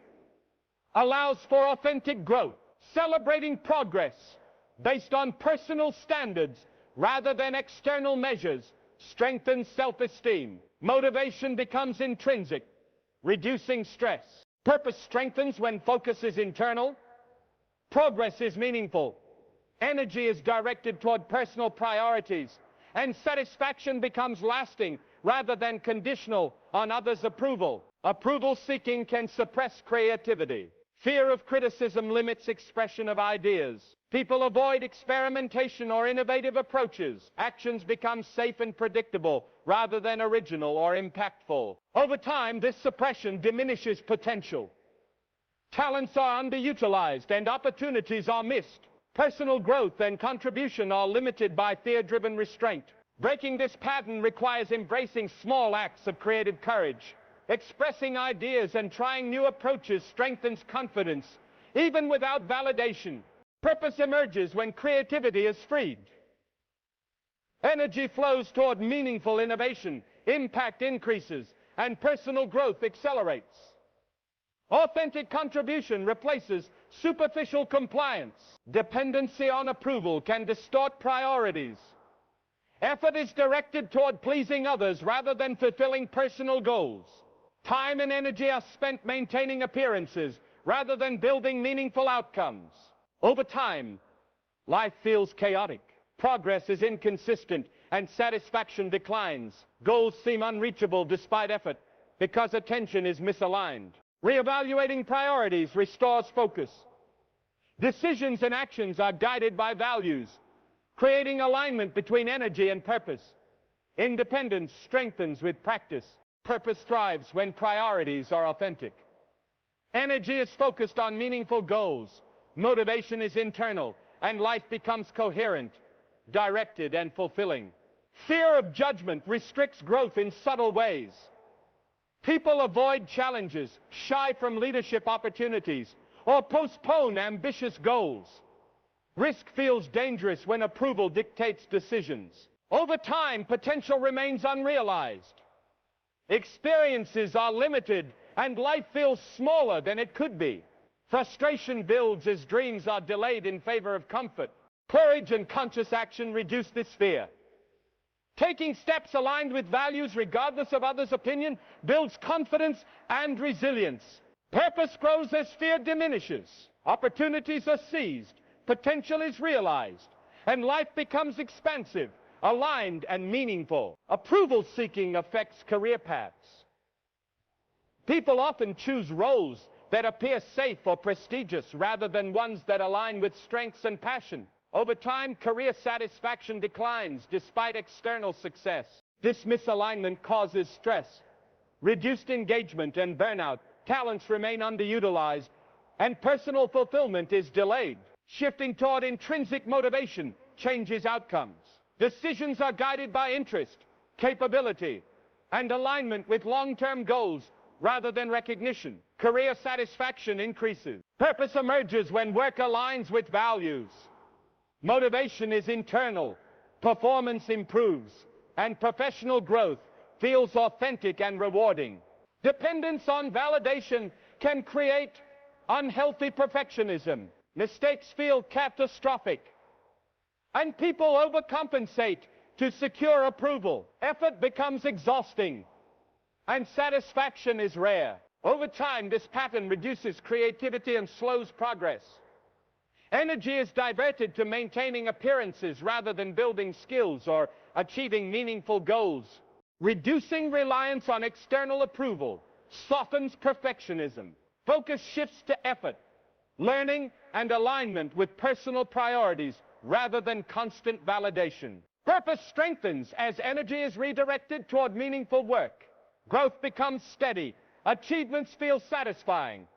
allows for authentic growth. Celebrating progress based on personal standards rather than external measures strengthens self-esteem. Motivation becomes intrinsic, reducing stress. Purpose strengthens when focus is internal. Progress is meaningful. Energy is directed toward personal priorities, and satisfaction becomes lasting rather than conditional on others' approval. Approval-seeking can suppress creativity. Fear of criticism limits expression of ideas. People avoid experimentation or innovative approaches. Actions become safe and predictable rather than original or impactful. Over time, this suppression diminishes potential. Talents are underutilized and opportunities are missed. Personal growth and contribution are limited by fear-driven restraint. Breaking this pattern requires embracing small acts of creative courage. Expressing ideas and trying new approaches strengthens confidence. even without validation. Purpose emerges when creativity is freed. Energy flows toward meaningful innovation, impact increases, and personal growth accelerates. Authentic contribution replaces superficial compliance. Dependency on approval can distort priorities. Effort is directed toward pleasing others rather than fulfilling personal goals. Time and energy are spent maintaining appearances rather than building meaningful outcomes. Over time, life feels chaotic. Progress is inconsistent and satisfaction declines. Goals seem unreachable despite effort because attention is misaligned. Reevaluating priorities restores focus. Decisions and actions are guided by values, creating alignment between energy and purpose. Independence strengthens with practice. Purpose thrives when priorities are authentic. Energy is focused on meaningful goals. Motivation is internal, and life becomes coherent, directed, and fulfilling. Fear of judgment restricts growth in subtle ways. People avoid challenges, shy from leadership opportunities, or postpone ambitious goals. Risk feels dangerous when approval dictates decisions. Over time, potential remains unrealized. Experiences are limited, and life feels smaller than it could be. Frustration builds as dreams are delayed in favor of comfort. Courage and conscious action reduce this fear. Taking steps aligned with values regardless of others' opinion builds confidence and resilience. Purpose grows as fear diminishes. Opportunities are seized. Potential is realized. And life becomes expansive, aligned, and meaningful. Approval seeking affects career paths. People often choose roles that appear safe or prestigious rather than ones that align with strengths and passion. Over time, career satisfaction declines despite external success. This misalignment causes stress, reduced engagement, and burnout. Talents remain underutilized, and personal fulfillment is delayed. Shifting toward intrinsic motivation changes outcomes. Decisions are guided by interest, capability, and alignment with long-term goals rather than recognition. Career satisfaction increases. Purpose emerges when work aligns with values. Motivation is internal, performance improves, and professional growth feels authentic and rewarding. Dependence on validation can create unhealthy perfectionism. Mistakes feel catastrophic, and people overcompensate to secure approval. Effort becomes exhausting, and satisfaction is rare. Over time, this pattern reduces creativity and slows progress. Energy is diverted to maintaining appearances rather than building skills or achieving meaningful goals. Reducing reliance on external approval softens perfectionism. Focus shifts to effort, learning, and alignment with personal priorities rather than constant validation. Purpose strengthens as energy is redirected toward meaningful work. Growth becomes steady, achievements feel satisfying,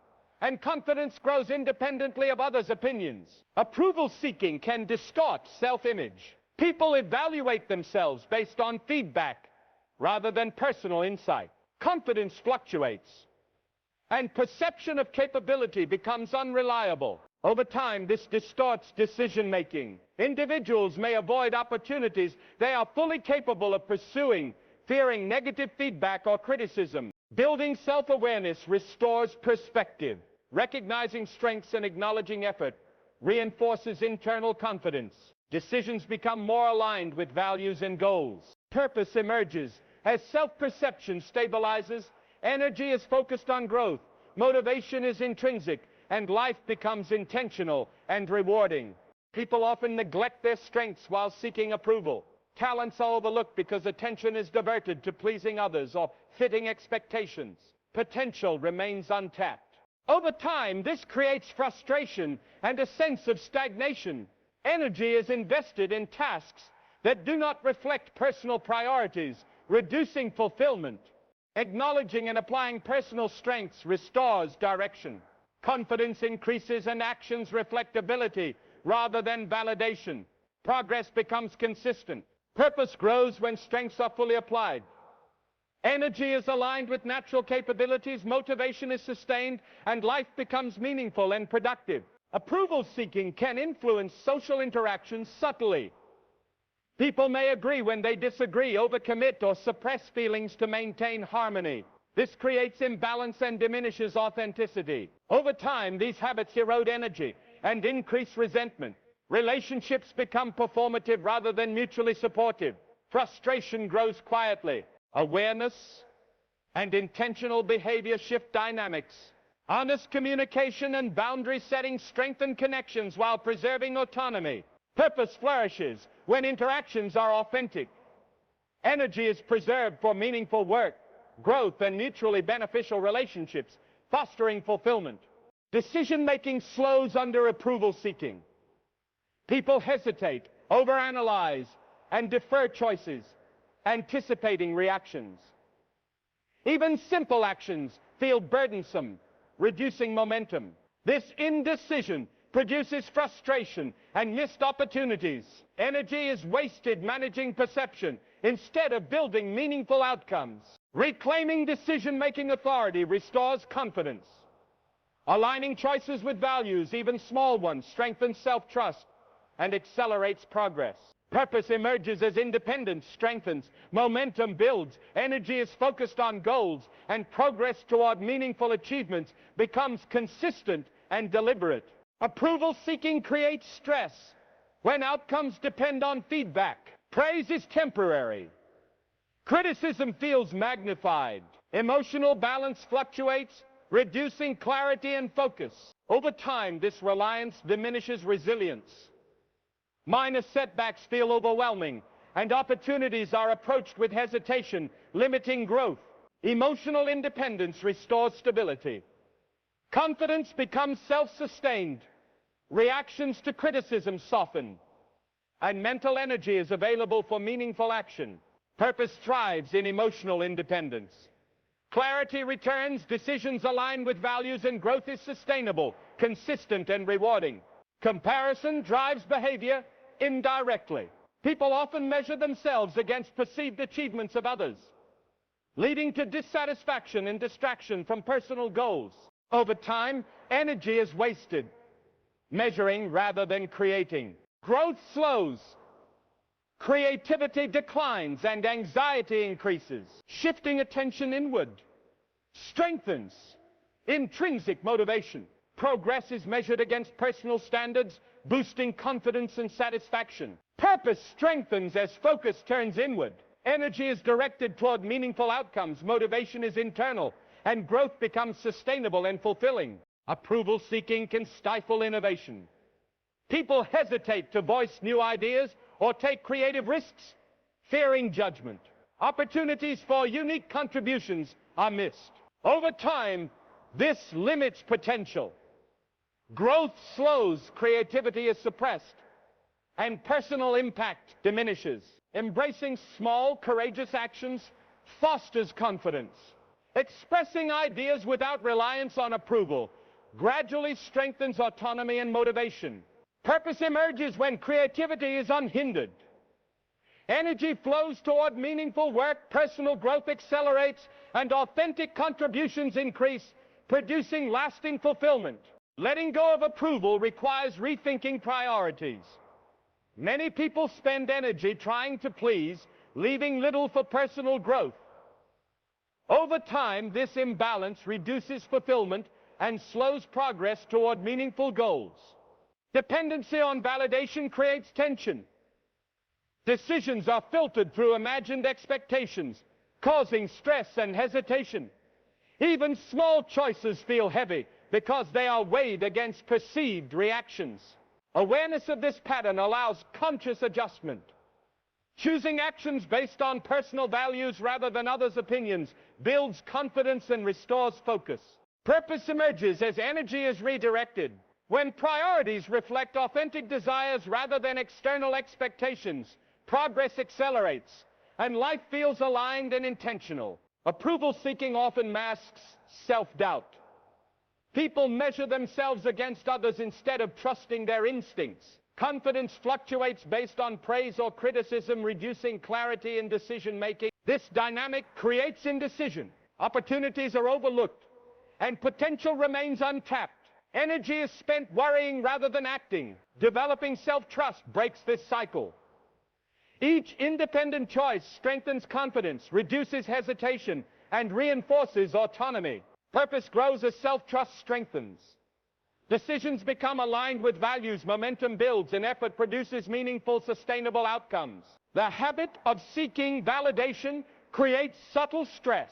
and confidence grows independently of others' opinions. Approval seeking can distort self-image. People evaluate themselves based on feedback rather than personal insight. Confidence fluctuates, and perception of capability becomes unreliable. Over time, this distorts decision-making. Individuals may avoid opportunities they are fully capable of pursuing, fearing negative feedback or criticism. Building self-awareness restores perspective. Recognizing strengths and acknowledging effort reinforces internal confidence. Decisions become more aligned with values and goals. Purpose emerges as self-perception stabilizes. Energy is focused on growth. Motivation is intrinsic, and life becomes intentional and rewarding. People often neglect their strengths while seeking approval. Talents are overlooked because attention is diverted to pleasing others or fitting expectations. Potential remains untapped. Over time, this creates frustration and a sense of stagnation. Energy is invested in tasks that do not reflect personal priorities, reducing fulfillment. Acknowledging and applying personal strengths restores direction. Confidence increases and actions reflect ability rather than validation. Progress becomes consistent. Purpose grows when strengths are fully applied. Energy is aligned with natural capabilities, motivation is sustained, and life becomes meaningful and productive. Approval seeking can influence social interactions subtly. People may agree when they disagree, overcommit, or suppress feelings to maintain harmony. This creates imbalance and diminishes authenticity. Over time, these habits erode energy and increase resentment. Relationships become performative rather than mutually supportive. Frustration grows quietly. Awareness and intentional behavior shift dynamics. Honest communication and boundary setting strengthen connections while preserving autonomy. Purpose flourishes when interactions are authentic. Energy is preserved for meaningful work, growth, and mutually beneficial relationships, fostering fulfillment. Decision-making slows under approval seeking. People hesitate, overanalyze, and defer choices, anticipating reactions. Even simple actions feel burdensome, reducing momentum. This indecision produces frustration and missed opportunities. Energy is wasted managing perception instead of building meaningful outcomes. Reclaiming decision-making authority restores confidence. Aligning choices with values, even small ones, strengthens self-trust and accelerates progress. Purpose emerges as independence strengthens, momentum builds, energy is focused on goals, and progress toward meaningful achievements becomes consistent and deliberate. Approval seeking creates stress when outcomes depend on feedback. Praise is temporary. Criticism feels magnified. Emotional balance fluctuates, reducing clarity and focus. Over time, this reliance diminishes resilience. Minor setbacks feel overwhelming, and opportunities are approached with hesitation, limiting growth. Emotional independence restores stability. Confidence becomes self-sustained. Reactions to criticism soften, and mental energy is available for meaningful action. Purpose thrives in emotional independence. Clarity returns, decisions align with values, and growth is sustainable, consistent, and rewarding. Comparison drives behavior indirectly. People often measure themselves against perceived achievements of others, leading to dissatisfaction and distraction from personal goals. Over time, energy is wasted, measuring rather than creating. Growth slows, creativity declines, and anxiety increases. Shifting attention inward strengthens intrinsic motivation. Progress is measured against personal standards, boosting confidence and satisfaction. Purpose strengthens as focus turns inward. Energy is directed toward meaningful outcomes. Motivation is internal, and growth becomes sustainable and fulfilling. Approval seeking can stifle innovation. People hesitate to voice new ideas or take creative risks, fearing judgment. Opportunities for unique contributions are missed. Over time, this limits potential. Growth slows, creativity is suppressed, and personal impact diminishes. Embracing small, courageous actions fosters confidence. Expressing ideas without reliance on approval gradually strengthens autonomy and motivation. Purpose emerges when creativity is unhindered. Energy flows toward meaningful work, personal growth accelerates, and authentic contributions increase, producing lasting fulfillment. Letting go of approval requires rethinking priorities. Many people spend energy trying to please, leaving little for personal growth. Over time, this imbalance reduces fulfillment and slows progress toward meaningful goals. Dependency on validation creates tension. Decisions are filtered through imagined expectations, causing stress and hesitation. Even small choices feel heavy because they are weighed against perceived reactions. Awareness of this pattern allows conscious adjustment. Choosing actions based on personal values rather than others' opinions builds confidence and restores focus. Purpose emerges as energy is redirected. When priorities reflect authentic desires rather than external expectations, progress accelerates, and life feels aligned and intentional. Approval seeking often masks self-doubt. People measure themselves against others instead of trusting their instincts. Confidence fluctuates based on praise or criticism, reducing clarity in decision-making. This dynamic creates indecision. Opportunities are overlooked, and potential remains untapped. Energy is spent worrying rather than acting. Developing self-trust breaks this cycle. Each independent choice strengthens confidence, reduces hesitation, and reinforces autonomy. Purpose grows as self-trust strengthens. Decisions become aligned with values, momentum builds, and effort produces meaningful, sustainable outcomes. The habit of seeking validation creates subtle stress.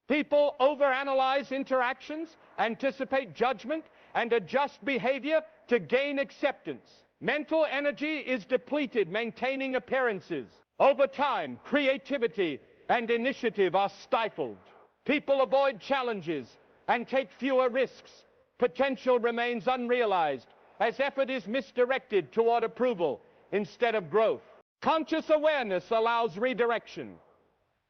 People overanalyze interactions, anticipate judgment, and adjust behavior to gain acceptance. Mental energy is depleted maintaining appearances. Over time, creativity and initiative are stifled. People avoid challenges and take fewer risks. Potential remains unrealized as effort is misdirected toward approval instead of growth. Conscious awareness allows redirection.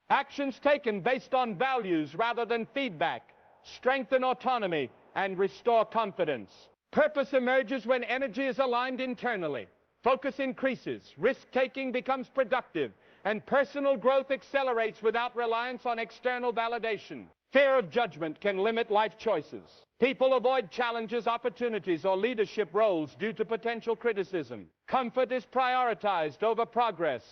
Actions taken based on values rather than feedback strengthen autonomy and restore confidence. Purpose emerges when energy is aligned internally. Focus increases, risk-taking becomes productive, and personal growth accelerates without reliance on external validation. Fear of judgment can limit life choices. People avoid challenges, opportunities, or leadership roles due to potential criticism. Comfort is prioritized over progress,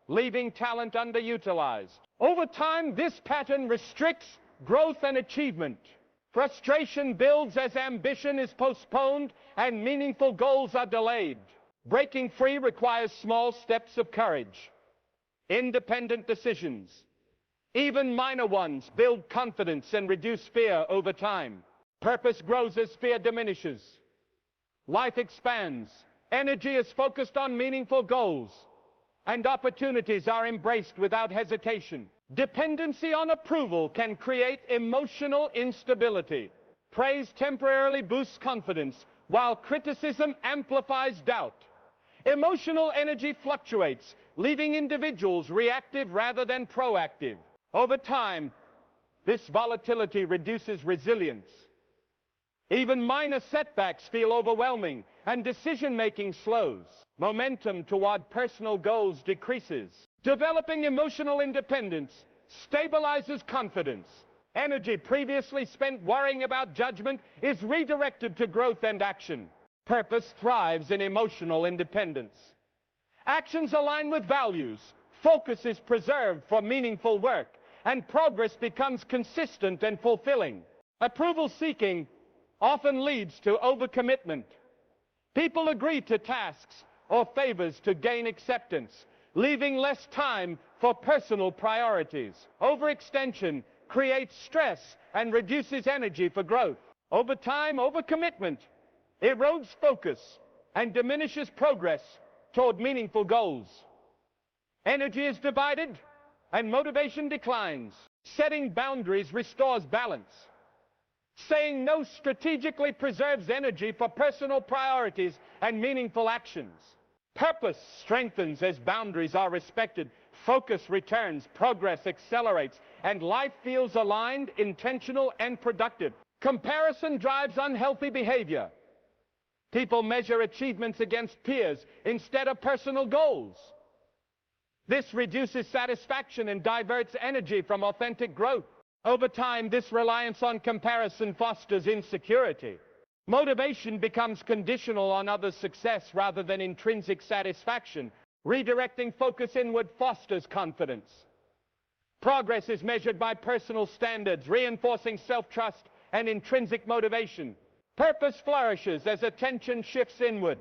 leaving talent underutilized. Over time, this pattern restricts growth and achievement. Frustration builds as ambition is postponed and meaningful goals are delayed. Breaking free requires small steps of courage. Independent decisions, even minor ones, build confidence and reduce fear over time. Purpose grows as fear diminishes. Life expands. Energy is focused on meaningful goals, and opportunities are embraced without hesitation. Dependency on approval can create emotional instability. Praise temporarily boosts confidence, while criticism amplifies doubt. Emotional energy fluctuates, leaving individuals reactive rather than proactive. Over time, this volatility reduces resilience. Even minor setbacks feel overwhelming, and decision-making slows. Momentum toward personal goals decreases. Developing emotional independence stabilizes confidence. Energy previously spent worrying about judgment is redirected to growth and action. Purpose thrives in emotional independence. Actions align with values. Focus is preserved for meaningful work, and progress becomes consistent and fulfilling. Approval seeking often leads to overcommitment. People agree to tasks or favors to gain acceptance, leaving less time for personal priorities. Overextension creates stress and reduces energy for growth. Over time, overcommitment erodes focus and diminishes progress toward meaningful goals. Energy is divided and motivation declines. Setting boundaries restores balance. Saying no strategically preserves energy for personal priorities and meaningful actions. Purpose strengthens as boundaries are respected. Focus returns, progress accelerates, and life feels aligned, intentional, and productive. Comparison drives unhealthy behavior. People measure achievements against peers instead of personal goals. This reduces satisfaction and diverts energy from authentic growth. Over time, this reliance on comparison fosters insecurity. Motivation becomes conditional on others' success rather than intrinsic satisfaction. Redirecting focus inward fosters confidence. Progress is measured by personal standards, reinforcing self-trust and intrinsic motivation. Purpose flourishes as attention shifts inward.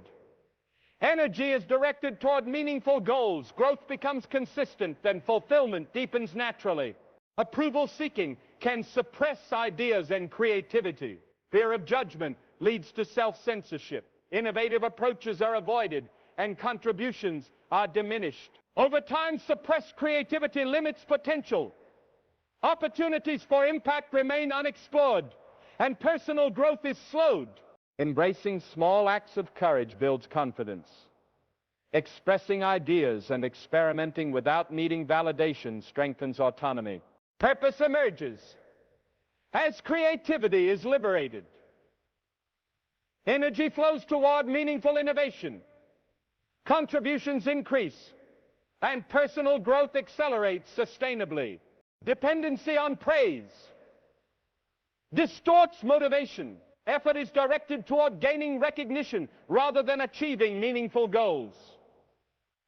Energy is directed toward meaningful goals. Growth becomes consistent and fulfillment deepens naturally. Approval seeking can suppress ideas and creativity. Fear of judgment leads to self-censorship. Innovative approaches are avoided and contributions are diminished. Over time, suppressed creativity limits potential. Opportunities for impact remain unexplored, and personal growth is slowed. Embracing small acts of courage builds confidence. Expressing ideas and experimenting without needing validation strengthens autonomy. Purpose emerges as creativity is liberated. Energy flows toward meaningful innovation. Contributions increase, and personal growth accelerates sustainably. Dependency on praise distorts motivation. Effort is directed toward gaining recognition rather than achieving meaningful goals.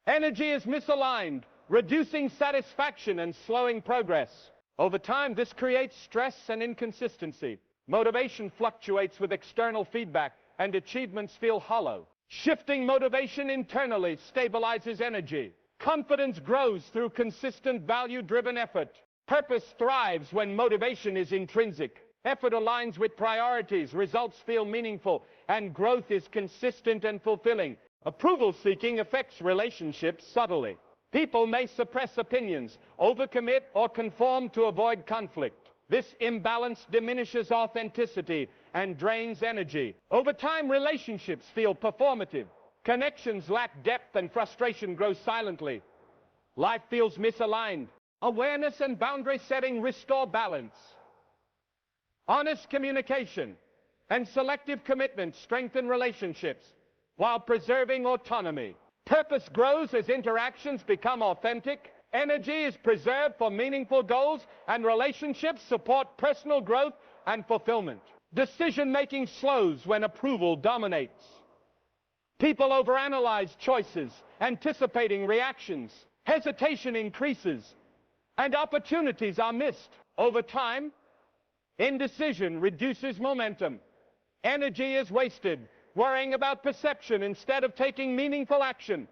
Energy is misaligned, reducing satisfaction and slowing progress. Over time, this creates stress and inconsistency. Motivation fluctuates with external feedback, and achievements feel hollow. Shifting motivation internally stabilizes energy. Confidence grows through consistent value-driven effort. Purpose thrives when motivation is intrinsic. Effort aligns with priorities, results feel meaningful, and growth is consistent and fulfilling. Approval seeking affects relationships subtly. People may suppress opinions, overcommit, or conform to avoid conflict. This imbalance diminishes authenticity and drains energy. Over time, relationships feel performative. Connections lack depth and frustration grows silently. Life feels misaligned. Awareness and boundary setting restore balance. Honest communication and selective commitment strengthen relationships while preserving autonomy. Purpose grows as interactions become authentic. Energy is preserved for meaningful goals, and relationships support personal growth and fulfillment. Decision-making slows when approval dominates. People overanalyze choices, anticipating reactions. Hesitation increases, and opportunities are missed. Over time, indecision reduces momentum. Energy is wasted, worrying about perception instead of taking meaningful action.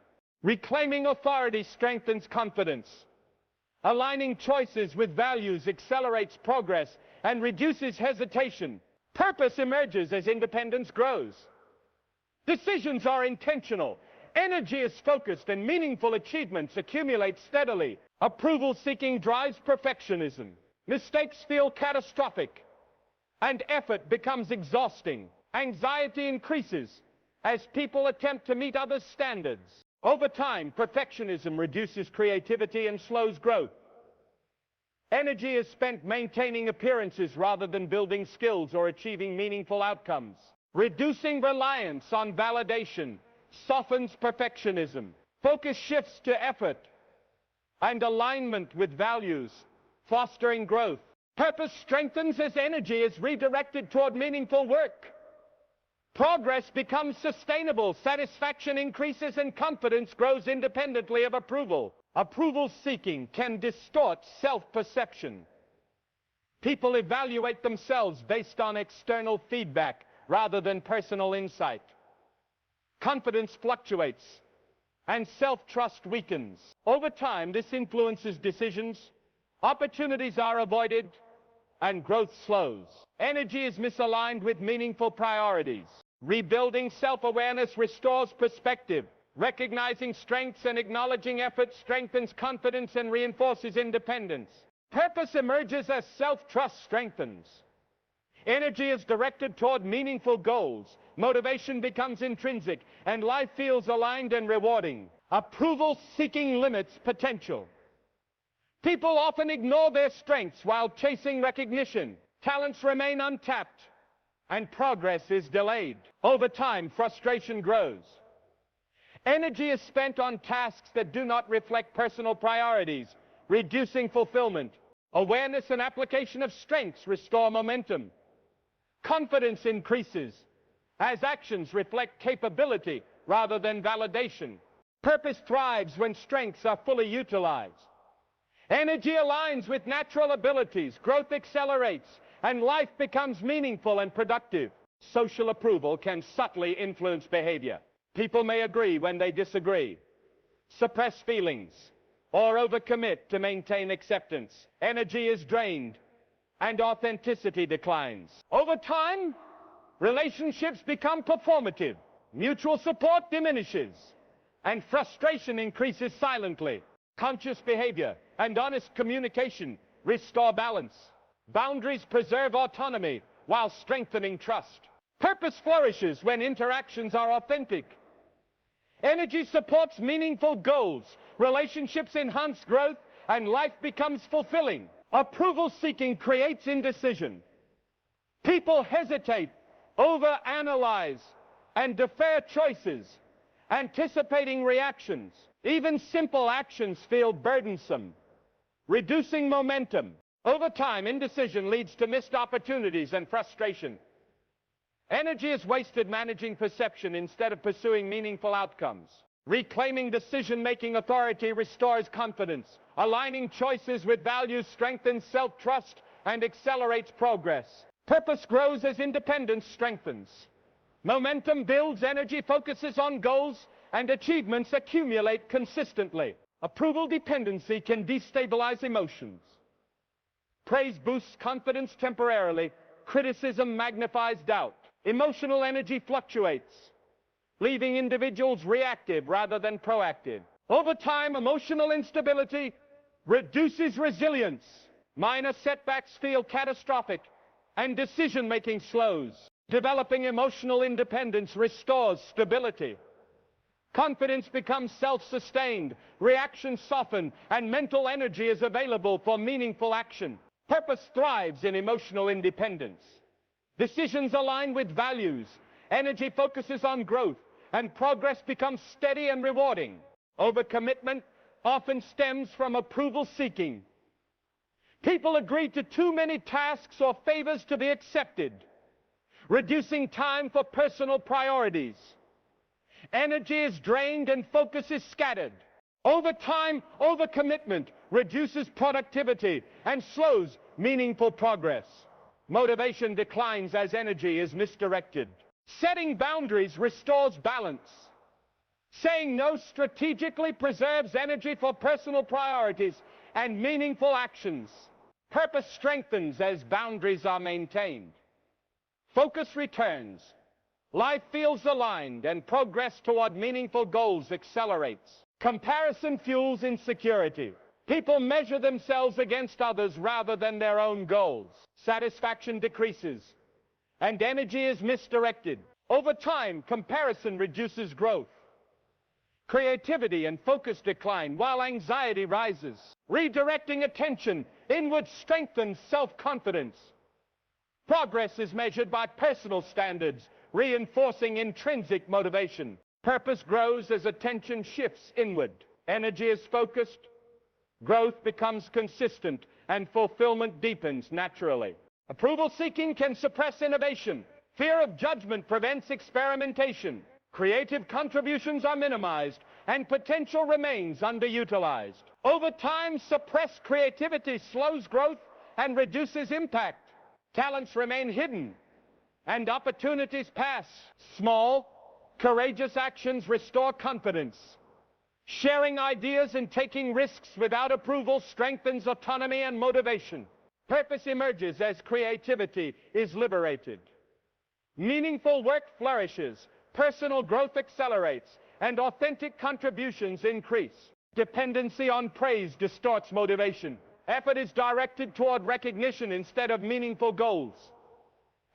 Reclaiming authority strengthens confidence. Aligning choices with values accelerates progress and reduces hesitation. Purpose emerges as independence grows. Decisions are intentional. Energy is focused, and meaningful achievements accumulate steadily. Approval-seeking drives perfectionism. Mistakes feel catastrophic, and effort becomes exhausting. Anxiety increases as people attempt to meet others' standards. Over time, perfectionism reduces creativity and slows growth. Energy is spent maintaining appearances rather than building skills or achieving meaningful outcomes. Reducing reliance on validation softens perfectionism. Focus shifts to effort and alignment with values, fostering growth. Purpose strengthens as energy is redirected toward meaningful work. Progress becomes sustainable, satisfaction increases, and confidence grows independently of approval. Approval seeking can distort self-perception. People evaluate themselves based on external feedback rather than personal insight. Confidence fluctuates, and self-trust weakens. Over time, this influences decisions, opportunities are avoided, and growth slows. Energy is misaligned with meaningful priorities. Rebuilding self-awareness restores perspective. Recognizing strengths and acknowledging effort strengthens confidence and reinforces independence. Purpose emerges as self-trust strengthens. Energy is directed toward meaningful goals. Motivation becomes intrinsic, and life feels aligned and rewarding. Approval-seeking limits potential. People often ignore their strengths while chasing recognition. Talents remain untapped, and progress is delayed. Over time, frustration grows. Energy is spent on tasks that do not reflect personal priorities, reducing fulfillment. Awareness and application of strengths restore momentum. Confidence increases as actions reflect capability rather than validation. Purpose thrives when strengths are fully utilized. Energy aligns with natural abilities, growth accelerates, and life becomes meaningful and productive. Social approval can subtly influence behavior. People may agree when they disagree, suppress feelings, or overcommit to maintain acceptance. Energy is drained, and authenticity declines. Over time, relationships become performative. Mutual support diminishes, and frustration increases silently. Conscious behavior and honest communication restore balance. Boundaries preserve autonomy while strengthening trust. Purpose flourishes when interactions are authentic. Energy supports meaningful goals. Relationships enhance growth, and life becomes fulfilling. Approval seeking creates indecision. People hesitate, overanalyze, and defer choices, anticipating reactions. Even simple actions feel burdensome, reducing momentum. Over time, indecision leads to missed opportunities and frustration. Energy is wasted managing perception instead of pursuing meaningful outcomes. Reclaiming decision-making authority restores confidence. Aligning choices with values strengthens self-trust and accelerates progress. Purpose grows as independence strengthens. Momentum builds, energy focuses on goals, and achievements accumulate consistently. Approval dependency can destabilize emotions. Praise boosts confidence temporarily. Criticism magnifies doubt. Emotional energy fluctuates, leaving individuals reactive rather than proactive. Over time, emotional instability reduces resilience. Minor setbacks feel catastrophic, and decision-making slows. Developing emotional independence restores stability. Confidence becomes self-sustained, reactions soften, and mental energy is available for meaningful action. Purpose thrives in emotional independence. Decisions align with values, energy focuses on growth, and progress becomes steady and rewarding. Overcommitment often stems from approval seeking. People agree to too many tasks or favors to be accepted, reducing time for personal priorities. Energy is drained and focus is scattered. Over time, overcommitment reduces productivity and slows meaningful progress. Motivation declines as energy is misdirected. Setting boundaries restores balance. Saying no strategically preserves energy for personal priorities and meaningful actions. Purpose strengthens as boundaries are maintained. Focus returns. Life feels aligned and progress toward meaningful goals accelerates. Comparison fuels insecurity. People measure themselves against others rather than their own goals. Satisfaction decreases, and energy is misdirected. Over time, comparison reduces growth. Creativity and focus decline while anxiety rises. Redirecting attention inward strengthens self-confidence. Progress is measured by personal standards, reinforcing intrinsic motivation. Purpose grows as attention shifts inward. Energy is focused, growth becomes consistent, and fulfillment deepens naturally. Approval seeking can suppress innovation. Fear of judgment prevents experimentation. Creative contributions are minimized, and potential remains underutilized. Over time, suppressed creativity slows growth and reduces impact. Talents remain hidden, and opportunities pass. Small, courageous actions restore confidence. Sharing ideas and taking risks without approval strengthens autonomy and motivation. Purpose emerges as creativity is liberated. Meaningful work flourishes, personal growth accelerates, and authentic contributions increase. Dependency on praise distorts motivation. Effort is directed toward recognition instead of meaningful goals.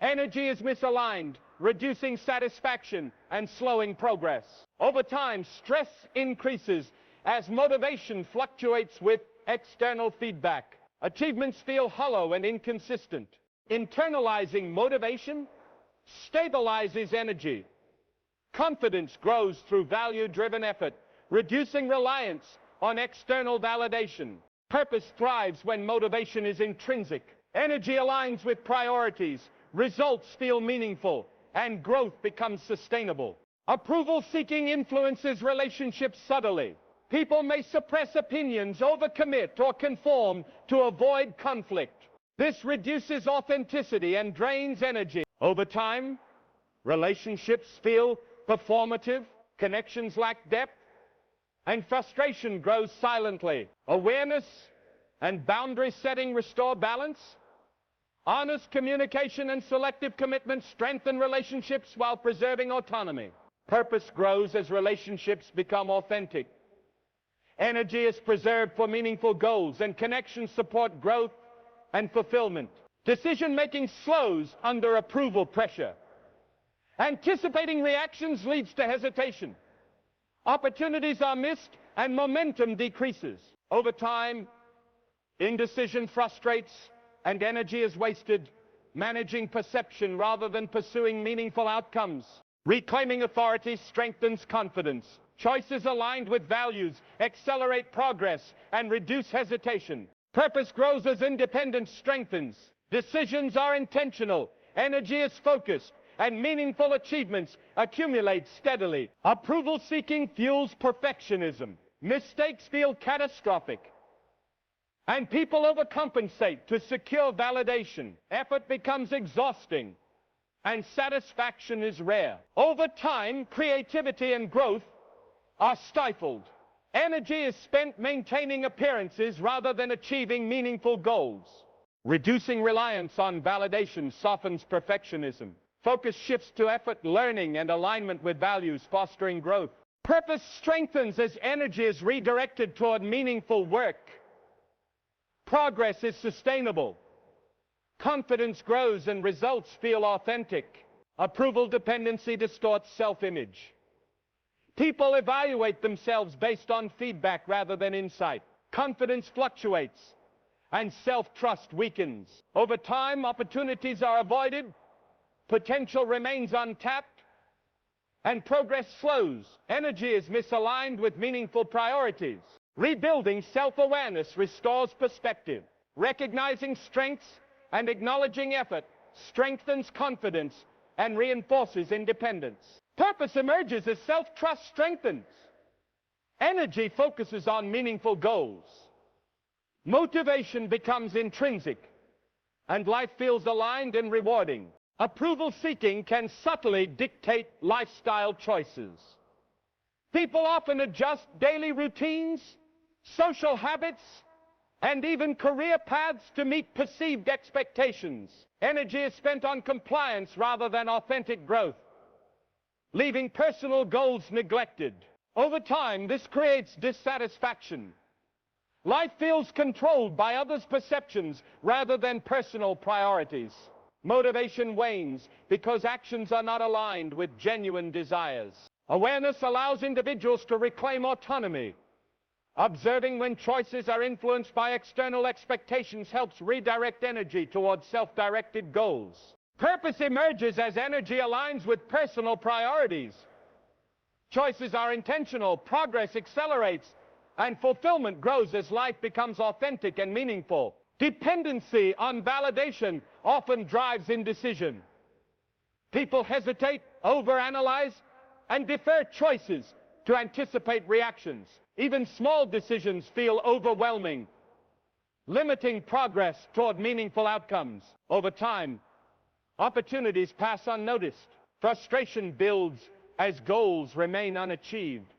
Energy is misaligned, reducing satisfaction and slowing progress. Over time, stress increases as motivation fluctuates with external feedback. Achievements feel hollow and inconsistent. Internalizing motivation stabilizes energy. Confidence grows through value-driven effort, reducing reliance on external validation. Purpose thrives when motivation is intrinsic. Energy aligns with priorities, results feel meaningful, and growth becomes sustainable. Approval-seeking influences relationships subtly. People may suppress opinions, overcommit, or conform to avoid conflict. This reduces authenticity and drains energy. Over time, relationships feel performative, connections lack depth, and frustration grows silently. Awareness and boundary setting restore balance. Honest communication and selective commitment strengthen relationships while preserving autonomy. Purpose grows as relationships become authentic. Energy is preserved for meaningful goals, and connections support growth and fulfillment. Decision-making slows under approval pressure. Anticipating reactions leads to hesitation. Opportunities are missed and momentum decreases. Over time, indecision frustrates and energy is wasted, managing perception rather than pursuing meaningful outcomes. Reclaiming authority strengthens confidence. Choices aligned with values accelerate progress and reduce hesitation. Purpose grows as independence strengthens. Decisions are intentional, energy is focused, and meaningful achievements accumulate steadily. Approval seeking fuels perfectionism. Mistakes feel catastrophic, and people overcompensate to secure validation. Effort becomes exhausting, and satisfaction is rare. Over time, creativity and growth are stifled. Energy is spent maintaining appearances rather than achieving meaningful goals. Reducing reliance on validation softens perfectionism. Focus shifts to effort, learning, and alignment with values, fostering growth. Purpose strengthens as energy is redirected toward meaningful work. Progress is sustainable. Confidence grows and results feel authentic. Approval dependency distorts self-image. People evaluate themselves based on feedback rather than insight. Confidence fluctuates and self-trust weakens. Over time, opportunities are avoided, potential remains untapped, and progress slows. Energy is misaligned with meaningful priorities. Rebuilding self-awareness restores perspective. Recognizing strengths and acknowledging effort strengthens confidence and reinforces independence. Purpose emerges as self-trust strengthens. Energy focuses on meaningful goals. Motivation becomes intrinsic, and life feels aligned and rewarding. Approval seeking can subtly dictate lifestyle choices. People often adjust daily routines, social habits, and even career paths to meet perceived expectations. Energy is spent on compliance rather than authentic growth, leaving personal goals neglected. Over time, this creates dissatisfaction. Life feels controlled by others' perceptions rather than personal priorities. Motivation wanes because actions are not aligned with genuine desires. Awareness allows individuals to reclaim autonomy. Observing when choices are influenced by external expectations helps redirect energy towards self-directed goals. Purpose emerges as energy aligns with personal priorities. Choices are intentional, progress accelerates, and fulfillment grows as life becomes authentic and meaningful. Dependency on validation often drives indecision. People hesitate, overanalyze, and defer choices to anticipate reactions. Even small decisions feel overwhelming, limiting progress toward meaningful outcomes. Over time, opportunities pass unnoticed. Frustration builds as goals remain unachieved,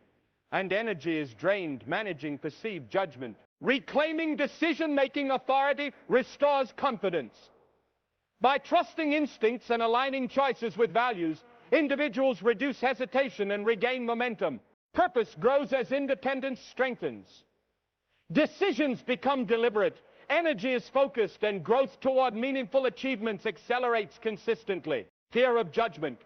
and energy is drained managing perceived judgment. Reclaiming decision-making authority restores confidence. By trusting instincts and aligning choices with values, individuals reduce hesitation and regain momentum. Purpose grows as independence strengthens. Decisions become deliberate, energy is focused, and growth toward meaningful achievements accelerates consistently. Fear of judgment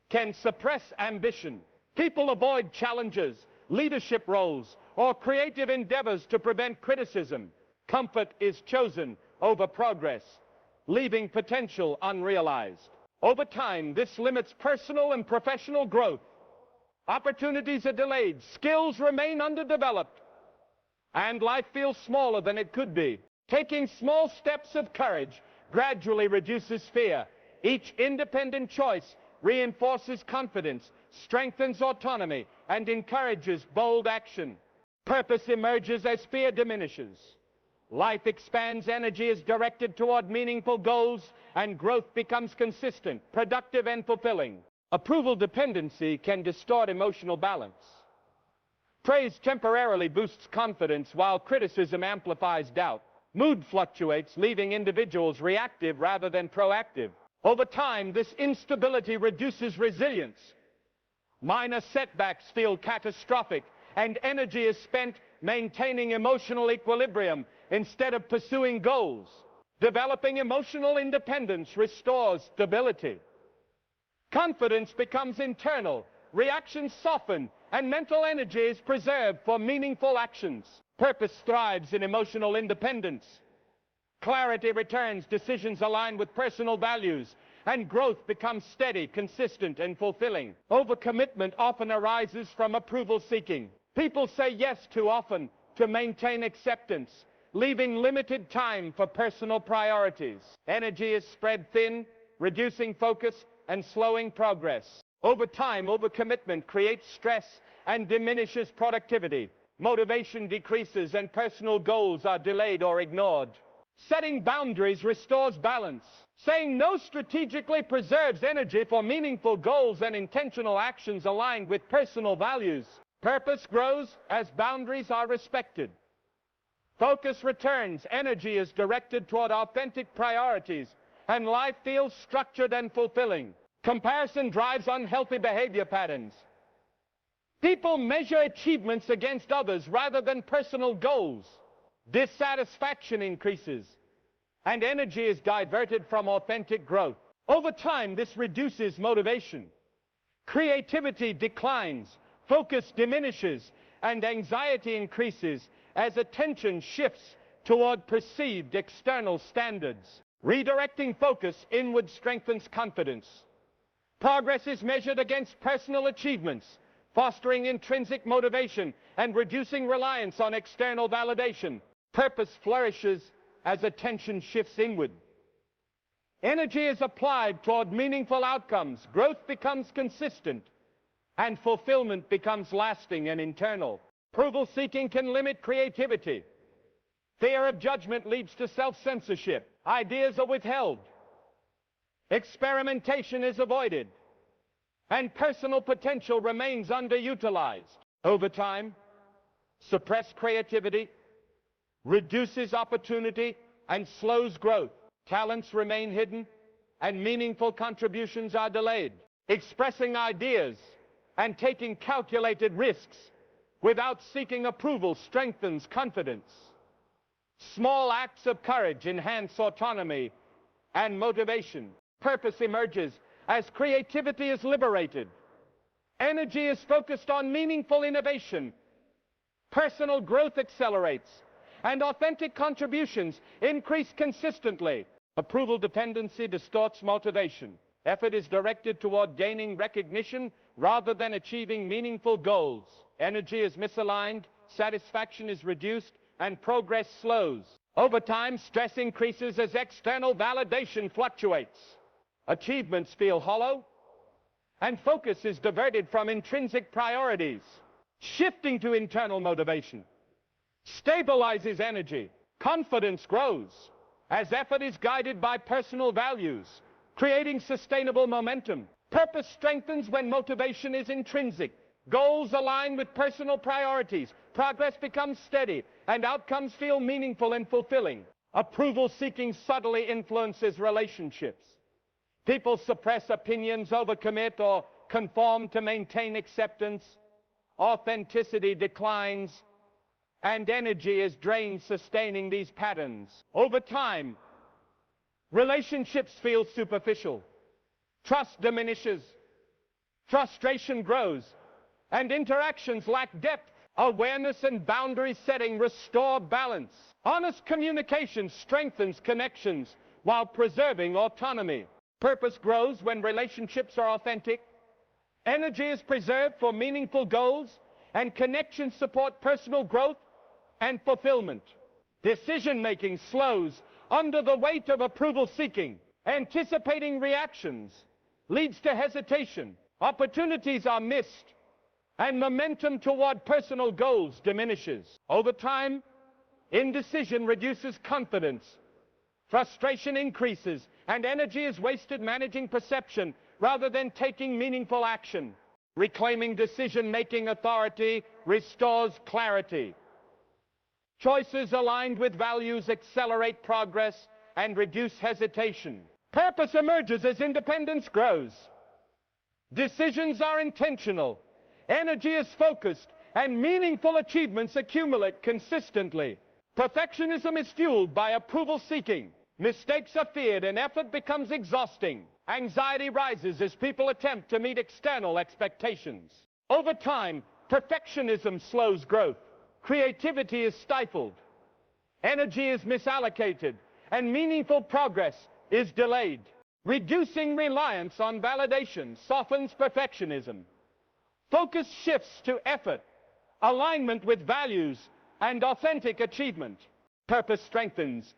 can suppress ambition. People avoid challenges, leadership roles, or creative endeavors to prevent criticism. Comfort is chosen over progress, leaving potential unrealized. Over time, this limits personal and professional growth. Opportunities are delayed, skills remain underdeveloped, and life feels smaller than it could be. Taking small steps of courage gradually reduces fear. Each independent choice reinforces confidence, strengthens autonomy, and encourages bold action. Purpose emerges as fear diminishes. Life expands, energy is directed toward meaningful goals, and growth becomes consistent, productive, and fulfilling. Approval dependency can distort emotional balance. Praise temporarily boosts confidence, while criticism amplifies doubt. Mood fluctuates, leaving individuals reactive rather than proactive. Over time, this instability reduces resilience. Minor setbacks feel catastrophic, and energy is spent maintaining emotional equilibrium instead of pursuing goals. Developing emotional independence restores stability. Confidence becomes internal, reactions soften, and mental energy is preserved for meaningful actions. Purpose thrives in emotional independence. Clarity returns, decisions align with personal values, and growth becomes steady, consistent, and fulfilling. Overcommitment often arises from approval seeking. People say yes too often to maintain acceptance, leaving limited time for personal priorities. Energy is spread thin, reducing focus and slowing progress. Over time, overcommitment creates stress and diminishes productivity. Motivation decreases and personal goals are delayed or ignored. Setting boundaries restores balance. Saying no strategically preserves energy for meaningful goals and intentional actions aligned with personal values. Purpose grows as boundaries are respected. Focus returns, energy is directed toward authentic priorities, and life feels structured and fulfilling. Comparison drives unhealthy behavior patterns. People measure achievements against others rather than personal goals. Dissatisfaction increases, and energy is diverted from authentic growth. Over time, this reduces motivation. Creativity declines, focus diminishes, and anxiety increases as attention shifts toward perceived external standards. Redirecting focus inward strengthens confidence. Progress is measured against personal achievements, fostering intrinsic motivation and reducing reliance on external validation. Purpose flourishes as attention shifts inward. Energy is applied toward meaningful outcomes. Growth becomes consistent, and fulfillment becomes lasting and internal. Approval seeking can limit creativity. Fear of judgment leads to self-censorship. Ideas are withheld. Experimentation is avoided, and personal potential remains underutilized. Over time, suppressed creativity reduces opportunity and slows growth. Talents remain hidden, and meaningful contributions are delayed. Expressing ideas and taking calculated risks without seeking approval strengthens confidence. Small acts of courage enhance autonomy and motivation. Purpose emerges as creativity is liberated. Energy is focused on meaningful innovation. Personal growth accelerates, and authentic contributions increase consistently. Approval dependency distorts motivation. Effort is directed toward gaining recognition rather than achieving meaningful goals. Energy is misaligned, satisfaction is reduced, and progress slows. Over time, stress increases as external validation fluctuates. Achievements feel hollow, and focus is diverted from intrinsic priorities. Shifting to internal motivation stabilizes energy. Confidence grows as effort is guided by personal values, creating sustainable momentum. Purpose strengthens when motivation is intrinsic. Goals align with personal priorities. Progress becomes steady, and outcomes feel meaningful and fulfilling. Approval seeking subtly influences relationships. People suppress opinions, overcommit, or conform to maintain acceptance. Authenticity declines, and energy is drained sustaining these patterns. Over time, relationships feel superficial. Trust diminishes. Frustration grows, and interactions lack depth. Awareness and boundary setting restore balance. Honest communication strengthens connections while preserving autonomy. Purpose grows when relationships are authentic. Energy is preserved for meaningful goals, and connections support personal growth and fulfillment. Decision-making slows under the weight of approval seeking. Anticipating reactions leads to hesitation. Opportunities are missed, and momentum toward personal goals diminishes. Over time, indecision reduces confidence. Frustration increases, and energy is wasted managing perception rather than taking meaningful action. Reclaiming decision-making authority restores clarity. Choices aligned with values accelerate progress and reduce hesitation. Purpose emerges as independence grows. Decisions are intentional. Energy is focused, and meaningful achievements accumulate consistently. Perfectionism is fueled by approval seeking. Mistakes are feared, and effort becomes exhausting. Anxiety rises as people attempt to meet external expectations. Over time, perfectionism slows growth. Creativity is stifled. Energy is misallocated, and meaningful progress is delayed. Reducing reliance on validation softens perfectionism. Focus shifts to effort, alignment with values, and authentic achievement. Purpose strengthens.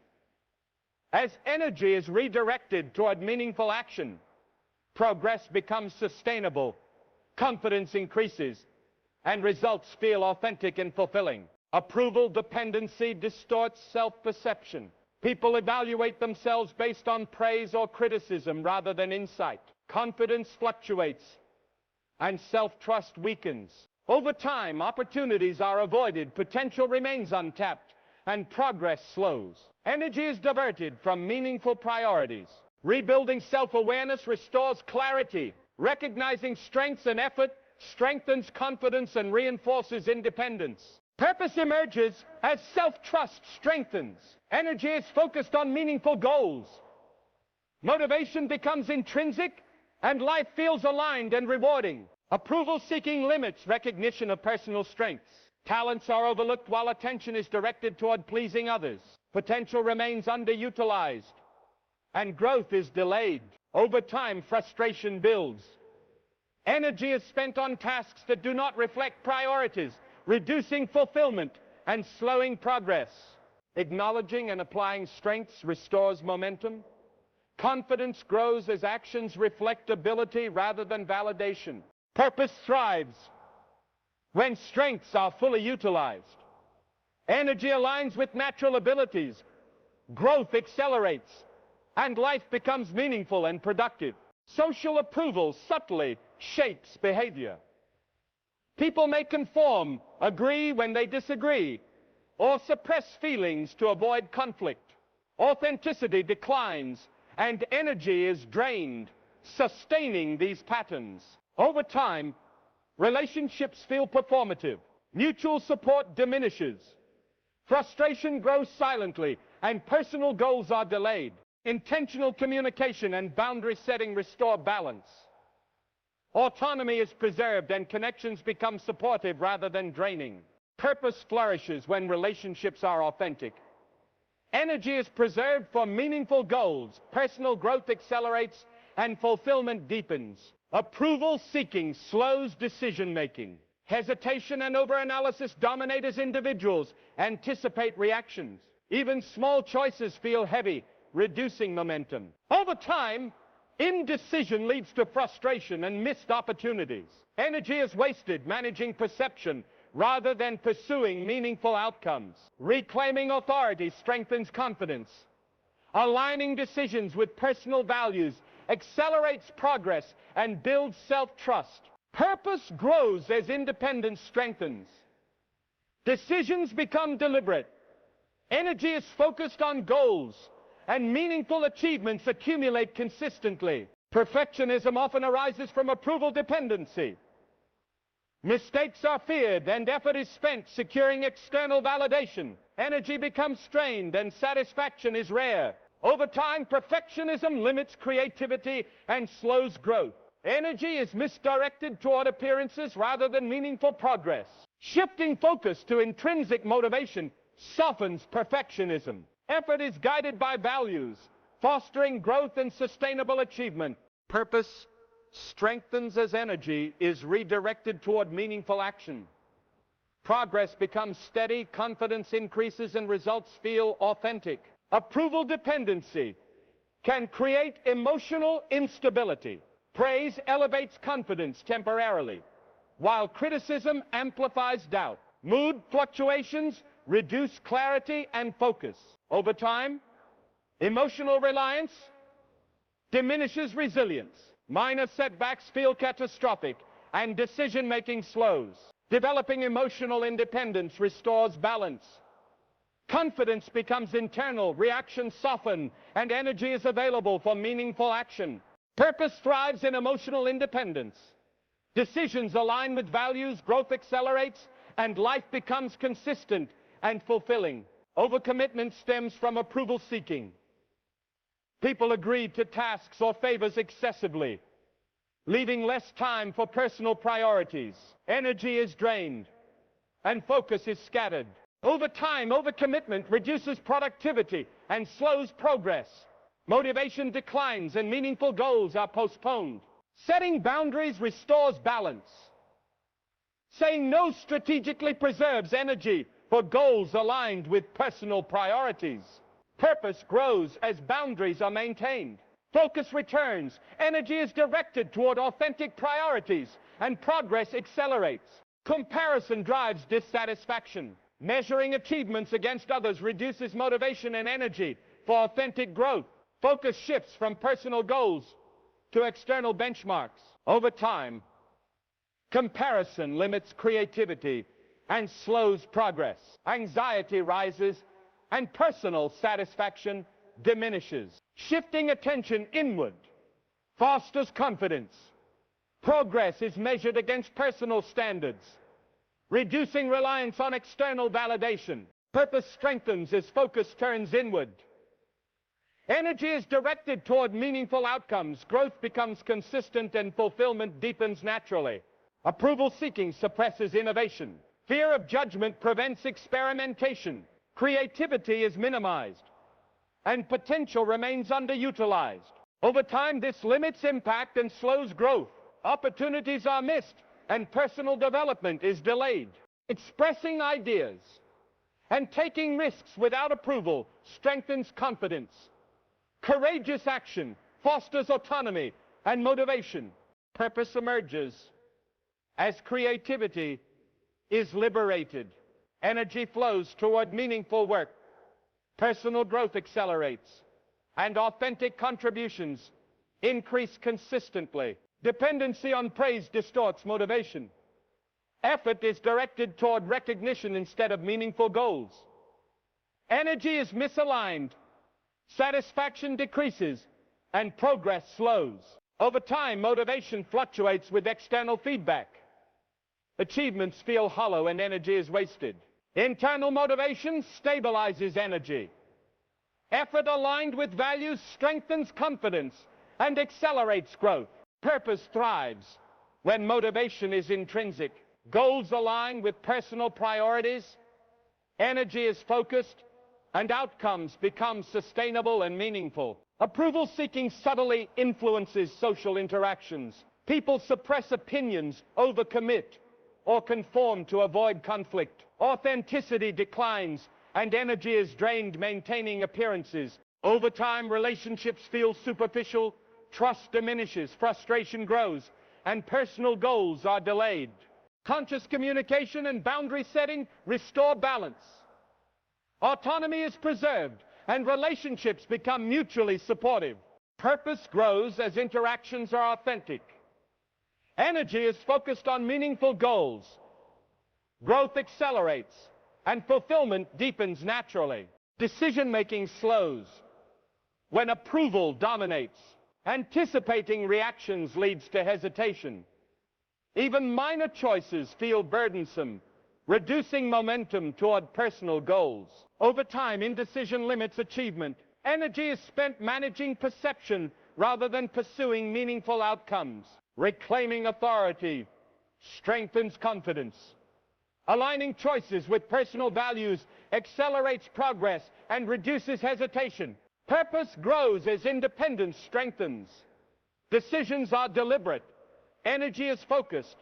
As energy is redirected toward meaningful action, progress becomes sustainable, confidence increases, and results feel authentic and fulfilling. Approval dependency distorts self-perception. People evaluate themselves based on praise or criticism rather than insight. Confidence fluctuates, and self-trust weakens. Over time, opportunities are avoided, potential remains untapped, and progress slows. Energy is diverted from meaningful priorities. Rebuilding self-awareness restores clarity. Recognizing strengths and effort strengthens confidence and reinforces independence. Purpose emerges as self-trust strengthens. Energy is focused on meaningful goals. Motivation becomes intrinsic, and life feels aligned and rewarding. Approval-seeking limits recognition of personal strengths. Talents are overlooked while attention is directed toward pleasing others. Potential remains underutilized, and growth is delayed. Over time, frustration builds. Energy is spent on tasks that do not reflect priorities, reducing fulfillment and slowing progress. Acknowledging and applying strengths restores momentum. Confidence grows as actions reflect ability rather than validation. Purpose thrives when strengths are fully utilized. Energy aligns with natural abilities. Growth accelerates, and life becomes meaningful and productive. Social approval subtly shapes behavior. People may conform, agree when they disagree, or suppress feelings to avoid conflict. Authenticity declines, and energy is drained, sustaining these patterns. Over time, relationships feel performative. Mutual support diminishes. Frustration grows silently, and personal goals are delayed. Intentional communication and boundary setting restore balance. Autonomy is preserved, and connections become supportive rather than draining. Purpose flourishes when relationships are authentic. Energy is preserved for meaningful goals. Personal growth accelerates, and fulfillment deepens. Approval seeking slows decision-making. Hesitation and overanalysis dominate as individuals anticipate reactions. Even small choices feel heavy, reducing momentum. Over time, indecision leads to frustration and missed opportunities. Energy is wasted managing perception rather than pursuing meaningful outcomes. Reclaiming authority strengthens confidence. Aligning decisions with personal values accelerates progress and builds self-trust. Purpose grows as independence strengthens. Decisions become deliberate. Energy is focused on goals, and meaningful achievements accumulate consistently. Perfectionism often arises from approval dependency. Mistakes are feared, and effort is spent securing external validation. Energy becomes strained, and satisfaction is rare. Over time, perfectionism limits creativity and slows growth. Energy is misdirected toward appearances rather than meaningful progress. Shifting focus to intrinsic motivation softens perfectionism. Effort is guided by values, fostering growth and sustainable achievement. Purpose strengthens as energy is redirected toward meaningful action. Progress becomes steady, confidence increases, and results feel authentic. Approval dependency can create emotional instability. Praise elevates confidence temporarily, while criticism amplifies doubt. Mood fluctuations reduce clarity and focus. Over time, emotional reliance diminishes resilience. Minor setbacks feel catastrophic, and decision-making slows. Developing emotional independence restores balance. Confidence becomes internal, reactions soften, and energy is available for meaningful action. Purpose thrives in emotional independence. Decisions align with values, growth accelerates, and life becomes consistent and fulfilling. Overcommitment stems from approval seeking. People agree to tasks or favors excessively, leaving less time for personal priorities. Energy is drained, and focus is scattered. Over time, overcommitment reduces productivity and slows progress. Motivation declines and meaningful goals are postponed. Setting boundaries restores balance. Saying no strategically preserves energy for goals aligned with personal priorities. Purpose grows as boundaries are maintained. Focus returns. Energy is directed toward authentic priorities, and progress accelerates. Comparison drives dissatisfaction. Measuring achievements against others reduces motivation and energy for authentic growth. Focus shifts from personal goals to external benchmarks. Over time, comparison limits creativity and slows progress. Anxiety rises and personal satisfaction diminishes. Shifting attention inward fosters confidence. Progress is measured against personal standards, reducing reliance on external validation. Purpose strengthens as focus turns inward. Energy is directed toward meaningful outcomes. Growth becomes consistent and fulfillment deepens naturally. Approval seeking suppresses innovation. Fear of judgment prevents experimentation. Creativity is minimized, and potential remains underutilized. Over time, this limits impact and slows growth. Opportunities are missed, and personal development is delayed. Expressing ideas and taking risks without approval strengthens confidence. Courageous action fosters autonomy and motivation. Purpose emerges as creativity is liberated. Energy flows toward meaningful work. Personal growth accelerates, and authentic contributions increase consistently. Dependency on praise distorts motivation. Effort is directed toward recognition instead of meaningful goals. Energy is misaligned. Satisfaction decreases, and progress slows. Over time, motivation fluctuates with external feedback. Achievements feel hollow and energy is wasted. Internal motivation stabilizes energy. Effort aligned with values strengthens confidence and accelerates growth. Purpose thrives when motivation is intrinsic. Goals align with personal priorities. Energy is focused, and outcomes become sustainable and meaningful. Approval seeking subtly influences social interactions. People suppress opinions, overcommit, or conform to avoid conflict. Authenticity declines, and energy is drained maintaining appearances. Over time, relationships feel superficial, trust diminishes, frustration grows, and personal goals are delayed. Conscious communication and boundary setting restore balance. Autonomy is preserved, and relationships become mutually supportive. Purpose grows as interactions are authentic. Energy is focused on meaningful goals. Growth accelerates, and fulfillment deepens naturally. Decision-making slows when approval dominates. Anticipating reactions leads to hesitation. Even minor choices feel burdensome, reducing momentum toward personal goals. Over time, indecision limits achievement. Energy is spent managing perception rather than pursuing meaningful outcomes. Reclaiming authority strengthens confidence. Aligning choices with personal values accelerates progress and reduces hesitation. Purpose grows as independence strengthens. Decisions are deliberate. Energy is focused,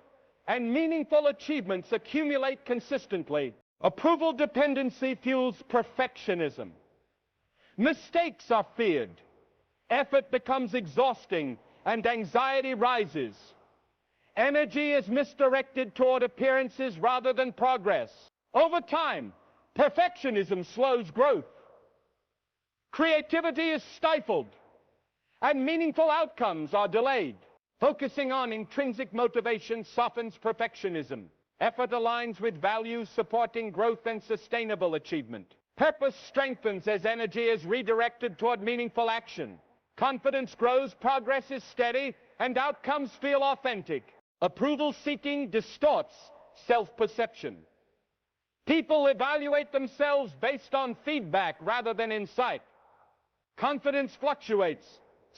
and meaningful achievements accumulate consistently. Approval dependency fuels perfectionism. Mistakes are feared. Effort becomes exhausting, and anxiety rises. Energy is misdirected toward appearances rather than progress. Over time, perfectionism slows growth. Creativity is stifled, and meaningful outcomes are delayed. Focusing on intrinsic motivation softens perfectionism. Effort aligns with values supporting growth and sustainable achievement. Purpose strengthens as energy is redirected toward meaningful action. Confidence grows, progress is steady, and outcomes feel authentic. Approval seeking distorts self-perception. People evaluate themselves based on feedback rather than insight. Confidence fluctuates.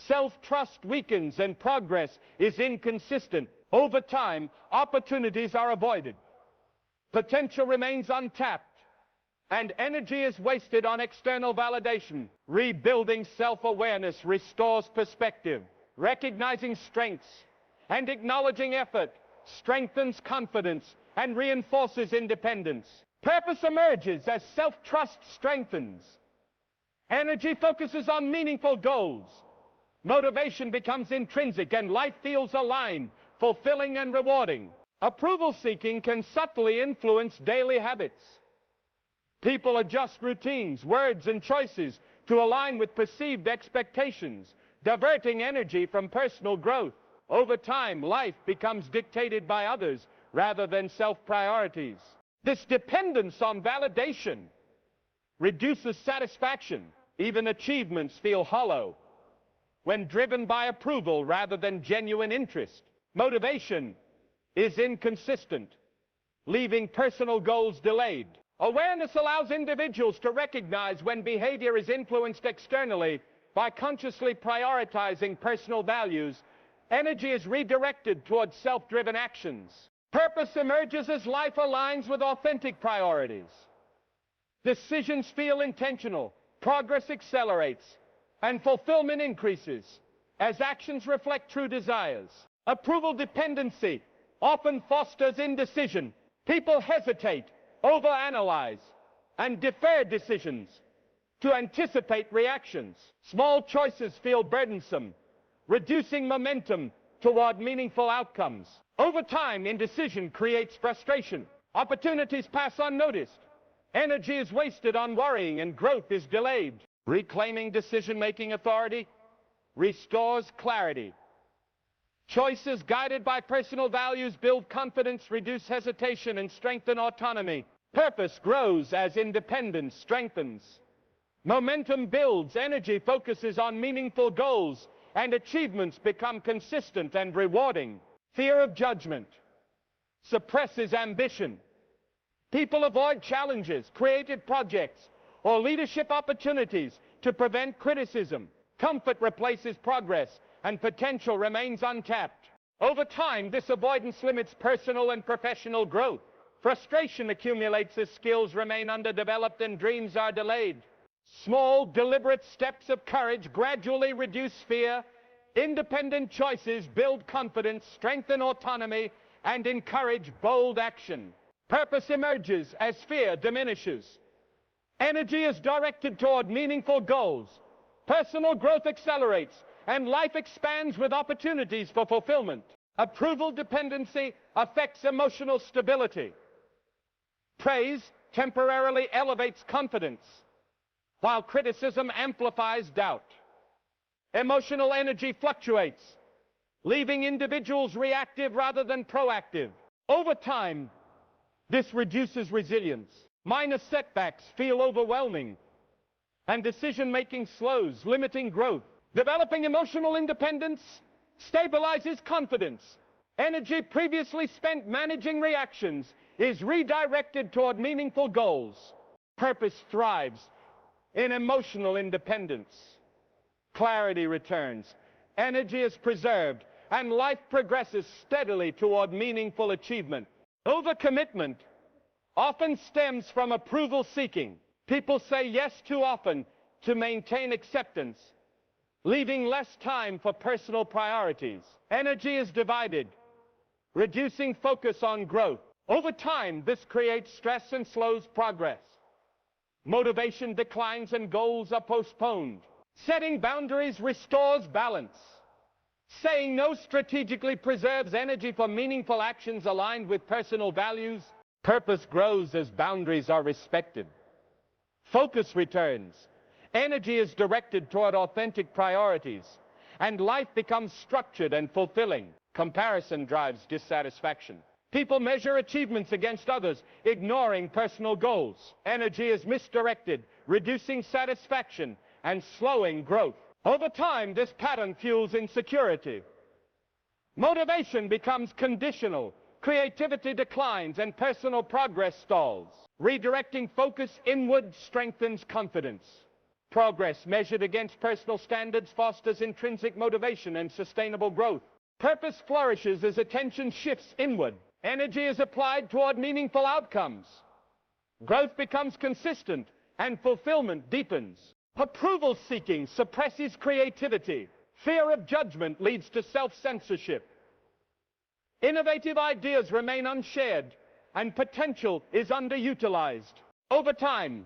Self-trust weakens and progress is inconsistent. Over time, opportunities are avoided. Potential remains untapped, and energy is wasted on external validation. Rebuilding self-awareness restores perspective. Recognizing strengths and acknowledging effort strengthens confidence and reinforces independence. Purpose emerges as self-trust strengthens. Energy focuses on meaningful goals. Motivation becomes intrinsic and life feels aligned, fulfilling and rewarding. Approval seeking can subtly influence daily habits. People adjust routines, words, and choices to align with perceived expectations, diverting energy from personal growth. Over time, life becomes dictated by others rather than self-priorities. This dependence on validation reduces satisfaction. Even achievements feel hollow when driven by approval rather than genuine interest. Motivation is inconsistent, leaving personal goals delayed. Awareness allows individuals to recognize when behavior is influenced externally. By consciously prioritizing personal values, energy is redirected towards self-driven actions. Purpose emerges as life aligns with authentic priorities. Decisions feel intentional, progress accelerates, and fulfillment increases as actions reflect true desires. Approval dependency often fosters indecision. People hesitate, overanalyze, and defer decisions to anticipate reactions. Small choices feel burdensome, reducing momentum toward meaningful outcomes. Over time, indecision creates frustration. Opportunities pass unnoticed. Energy is wasted on worrying and growth is delayed. Reclaiming decision-making authority restores clarity. Choices guided by personal values build confidence, reduce hesitation, and strengthen autonomy. Purpose grows as independence strengthens. Momentum builds, energy focuses on meaningful goals, and achievements become consistent and rewarding. Fear of judgment suppresses ambition. People avoid challenges, creative projects, or leadership opportunities to prevent criticism. Comfort replaces progress, and potential remains untapped. Over time, this avoidance limits personal and professional growth. Frustration accumulates as skills remain underdeveloped and dreams are delayed. Small, deliberate steps of courage gradually reduce fear. Independent choices build confidence, strengthen autonomy, and encourage bold action. Purpose emerges as fear diminishes. Energy is directed toward meaningful goals. Personal growth accelerates, and life expands with opportunities for fulfillment. Approval dependency affects emotional stability. Praise temporarily elevates confidence, while criticism amplifies doubt. Emotional energy fluctuates, leaving individuals reactive rather than proactive. Over time, this reduces resilience. Minor setbacks feel overwhelming, and decision-making slows, limiting growth. Developing emotional independence stabilizes confidence. Energy previously spent managing reactions is redirected toward meaningful goals. Purpose thrives in emotional independence. Clarity returns, energy is preserved, and life progresses steadily toward meaningful achievement. Overcommitment often stems from approval seeking. People say yes too often to maintain acceptance, leaving less time for personal priorities. Energy is divided, reducing focus on growth. Over time, this creates stress and slows progress. Motivation declines and goals are postponed. Setting boundaries restores balance. Saying no strategically preserves energy for meaningful actions aligned with personal values. Purpose grows as boundaries are respected. Focus returns. Energy is directed toward authentic priorities, and life becomes structured and fulfilling. Comparison drives dissatisfaction. People measure achievements against others, ignoring personal goals. Energy is misdirected, reducing satisfaction and slowing growth. Over time, this pattern fuels insecurity. Motivation becomes conditional, creativity declines, and personal progress stalls. Redirecting focus inward strengthens confidence. Progress measured against personal standards fosters intrinsic motivation and sustainable growth. Purpose flourishes as attention shifts inward. Energy is applied toward meaningful outcomes. Growth becomes consistent and fulfillment deepens. Approval seeking suppresses creativity. Fear of judgment leads to self-censorship. Innovative ideas remain unshared and potential is underutilized. Over time,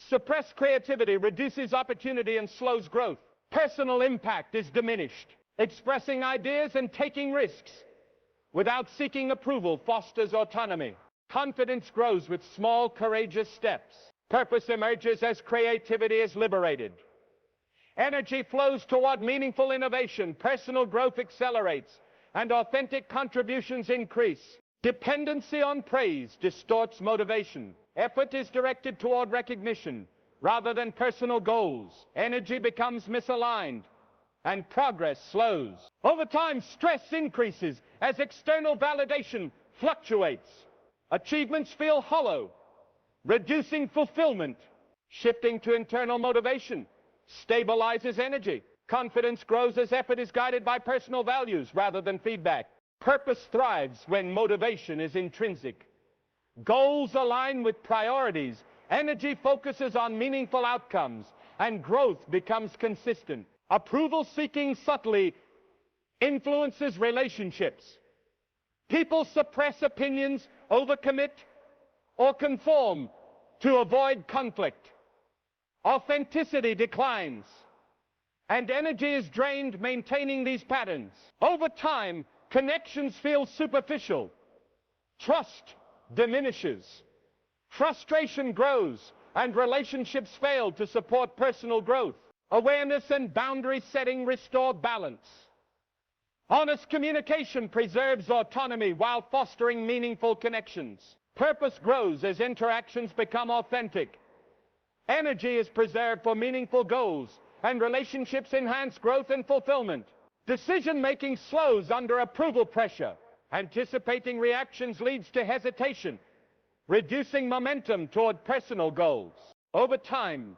suppressed creativity reduces opportunity and slows growth. Personal impact is diminished. Expressing ideas and taking risks without seeking approval fosters autonomy. Confidence grows with small, courageous steps. Purpose emerges as creativity is liberated. Energy flows toward meaningful innovation. Personal growth accelerates, and authentic contributions increase. Dependency on praise distorts motivation. Effort is directed toward recognition rather than personal goals. Energy becomes misaligned, and progress slows. Over time, stress increases as external validation fluctuates. Achievements feel hollow, reducing fulfillment. Shifting to internal motivation stabilizes energy. Confidence grows as effort is guided by personal values rather than feedback. Purpose thrives when motivation is intrinsic. Goals align with priorities. Energy focuses on meaningful outcomes, and growth becomes consistent. Approval seeking subtly influences relationships. People suppress opinions, overcommit, or conform to avoid conflict. Authenticity declines, and energy is drained maintaining these patterns. Over time, connections feel superficial. Trust diminishes. Frustration grows, and relationships fail to support personal growth. Awareness and boundary setting restore balance. Honest communication preserves autonomy while fostering meaningful connections. Purpose grows as interactions become authentic. Energy is preserved for meaningful goals, and relationships enhance growth and fulfillment. Decision-making slows under approval pressure. Anticipating reactions leads to hesitation, reducing momentum toward personal goals. Over time,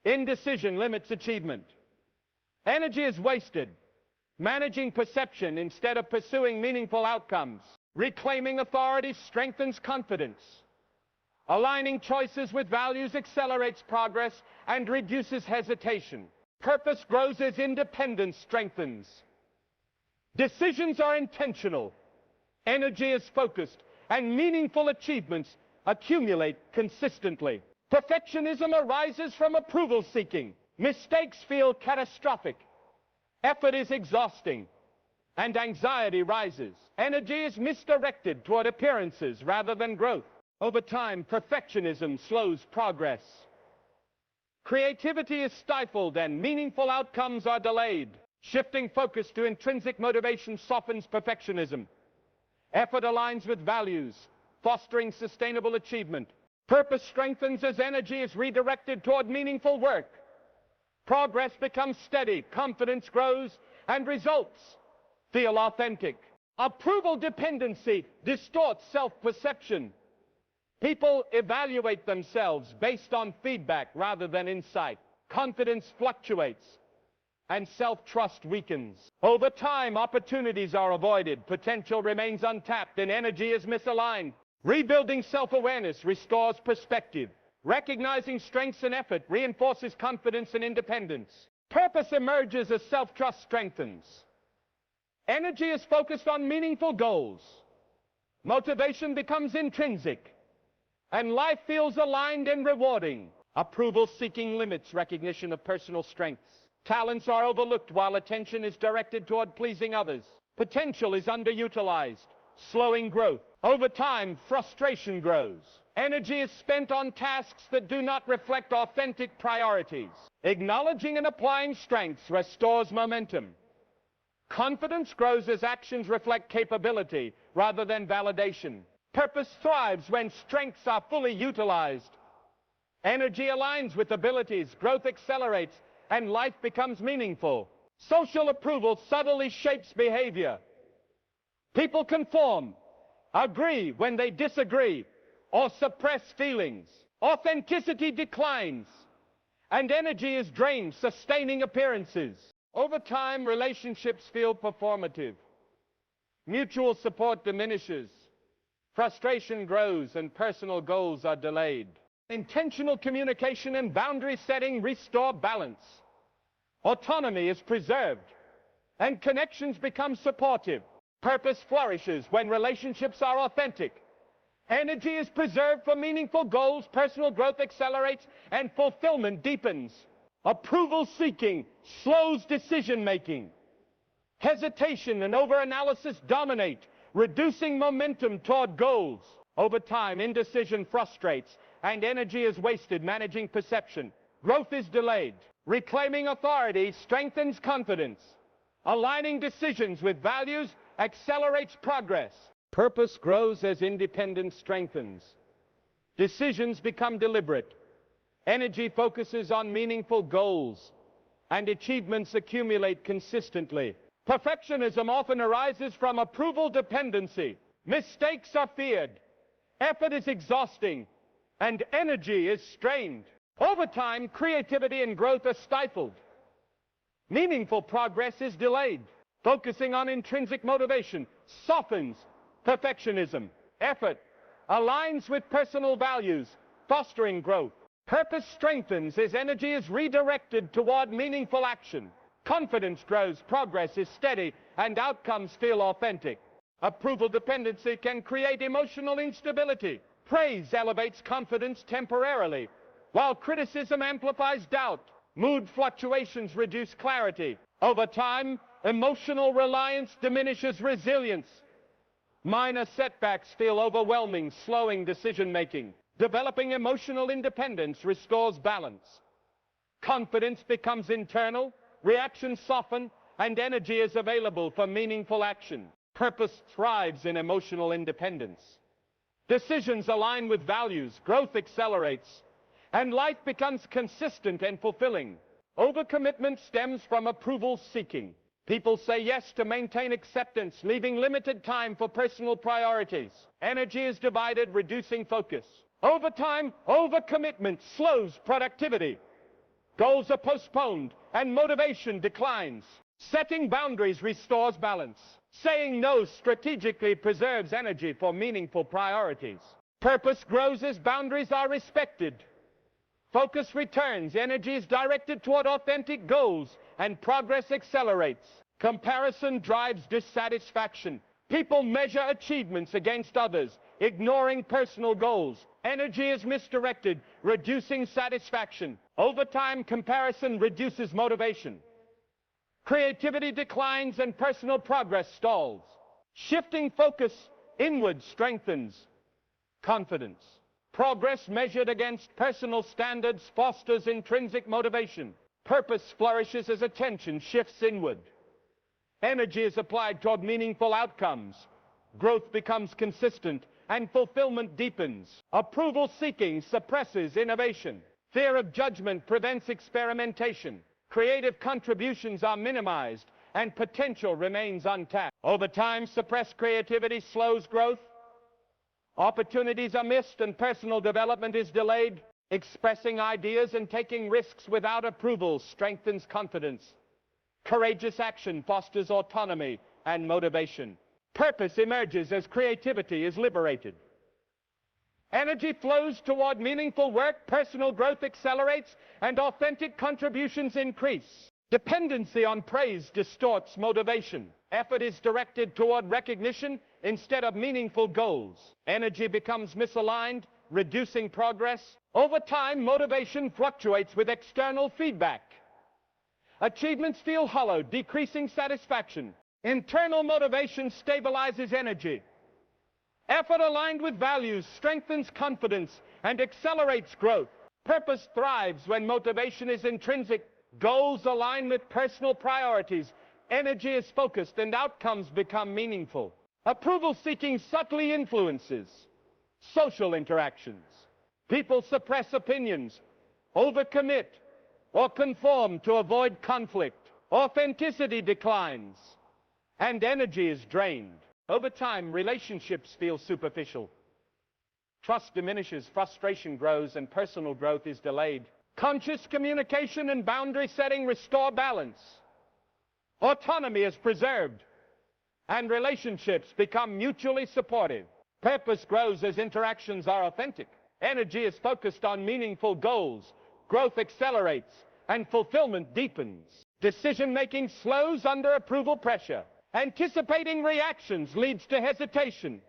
indecision limits achievement. Energy is wasted, managing perception instead of pursuing meaningful outcomes. Reclaiming authority strengthens confidence. Aligning choices with values accelerates progress and reduces hesitation. Purpose grows as independence strengthens. Decisions are intentional. Energy is focused, and meaningful achievements accumulate consistently. Perfectionism arises from approval seeking. Mistakes feel catastrophic. Effort is exhausting, and anxiety rises. Energy is misdirected toward appearances rather than growth. Over time, perfectionism slows progress. Creativity is stifled and meaningful outcomes are delayed. Shifting focus to intrinsic motivation softens perfectionism. Effort aligns with values, fostering sustainable achievement. Purpose strengthens as energy is redirected toward meaningful work. Progress becomes steady, confidence grows, and results feel authentic. Approval dependency distorts self-perception. People evaluate themselves based on feedback rather than insight. Confidence fluctuates, and self-trust weakens. Over time, opportunities are avoided, potential remains untapped, and energy is misaligned. Rebuilding self-awareness restores perspective. Recognizing strengths and effort reinforces confidence and independence. Purpose emerges as self-trust strengthens. Energy is focused on meaningful goals. Motivation becomes intrinsic, and life feels aligned and rewarding. Approval-seeking limits recognition of personal strengths. Talents are overlooked while attention is directed toward pleasing others. Potential is underutilized, slowing growth. Over time, frustration grows. Energy is spent on tasks that do not reflect authentic priorities. Acknowledging and applying strengths restores momentum. Confidence grows as actions reflect capability rather than validation. Purpose thrives when strengths are fully utilized. Energy aligns with abilities, growth accelerates, and life becomes meaningful. Social approval subtly shapes behavior. People conform, agree when they disagree, or suppress feelings. Authenticity declines, and energy is drained, sustaining appearances. Over time, relationships feel performative. Mutual support diminishes. Frustration grows and personal goals are delayed. Intentional communication and boundary setting restore balance. Autonomy is preserved and connections become supportive. Purpose flourishes when relationships are authentic. Energy is preserved for meaningful goals, personal growth accelerates, and fulfillment deepens. Approval seeking slows decision making. Hesitation and overanalysis dominate, reducing momentum toward goals. Over time, indecision frustrates, and energy is wasted managing perception. Growth is delayed. Reclaiming authority strengthens confidence. Aligning decisions with values accelerates progress. Purpose grows as independence strengthens. Decisions become deliberate. Energy focuses on meaningful goals, and achievements accumulate consistently. Perfectionism often arises from approval dependency. Mistakes are feared. Effort is exhausting, and energy is strained. Over time, creativity and growth are stifled. Meaningful progress is delayed. Focusing on intrinsic motivation softens perfectionism. Effort aligns with personal values, fostering growth. Purpose strengthens as energy is redirected toward meaningful action. Confidence grows, progress is steady, and outcomes feel authentic. Approval dependency can create emotional instability. Praise elevates confidence temporarily, while criticism amplifies doubt. Mood fluctuations reduce clarity. Over time, emotional reliance diminishes resilience. Minor setbacks feel overwhelming, slowing decision-making. Developing emotional independence restores balance. Confidence becomes internal, reactions soften, and energy is available for meaningful action. Purpose thrives in emotional independence. Decisions align with values, growth accelerates, and life becomes consistent and fulfilling. Overcommitment stems from approval seeking. People say yes to maintain acceptance, leaving limited time for personal priorities. Energy is divided, reducing focus. Over time, overcommitment slows productivity. Goals are postponed, and motivation declines. Setting boundaries restores balance. Saying no strategically preserves energy for meaningful priorities. Purpose grows as boundaries are respected. Focus returns, energy is directed toward authentic goals, and progress accelerates. Comparison drives dissatisfaction. People measure achievements against others, ignoring personal goals. Energy is misdirected, reducing satisfaction. Over time, comparison reduces motivation. Creativity declines and personal progress stalls. Shifting focus inward strengthens confidence. Progress measured against personal standards fosters intrinsic motivation. Purpose flourishes as attention shifts inward. Energy is applied toward meaningful outcomes. Growth becomes consistent and fulfillment deepens. Approval seeking suppresses innovation. Fear of judgment prevents experimentation. Creative contributions are minimized and potential remains untapped. Over time, suppressed creativity slows growth. Opportunities are missed and personal development is delayed. Expressing ideas and taking risks without approval strengthens confidence. Courageous action fosters autonomy and motivation. Purpose emerges as creativity is liberated. Energy flows toward meaningful work, personal growth accelerates, and authentic contributions increase. Dependency on praise distorts motivation. Effort is directed toward recognition instead of meaningful goals. Energy becomes misaligned, reducing progress. Over time, motivation fluctuates with external feedback. Achievements feel hollow, decreasing satisfaction. Internal motivation stabilizes energy. Effort aligned with values strengthens confidence and accelerates growth. Purpose thrives when motivation is intrinsic. Goals align with personal priorities. Energy is focused and outcomes become meaningful. Approval seeking subtly influences social interactions. People suppress opinions, overcommit, or conform to avoid conflict. Authenticity declines, and energy is drained. Over time, relationships feel superficial. Trust diminishes, frustration grows, and personal growth is delayed. Conscious communication and boundary setting restore balance. Autonomy is preserved, and relationships become mutually supportive. Purpose grows as interactions are authentic. Energy is focused on meaningful goals. Growth accelerates and fulfillment deepens. Decision-making slows under approval pressure. Anticipating reactions leads to hesitation,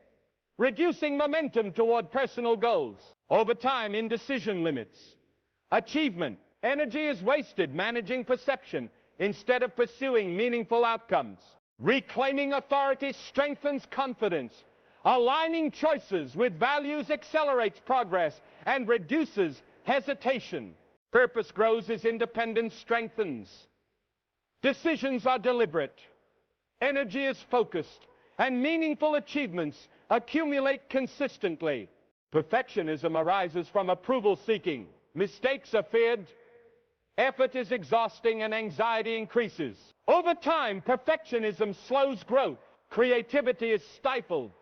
reducing momentum toward personal goals. Over time, indecision limits achievement. Energy is wasted managing perception instead of pursuing meaningful outcomes. Reclaiming authority strengthens confidence. Aligning choices with values accelerates progress and reduces hesitation. Purpose grows as independence strengthens. Decisions are deliberate. Energy is focused, and meaningful achievements accumulate consistently. Perfectionism arises from approval seeking. Mistakes are feared. Effort is exhausting and anxiety increases. Over time, perfectionism slows growth. Creativity is stifled,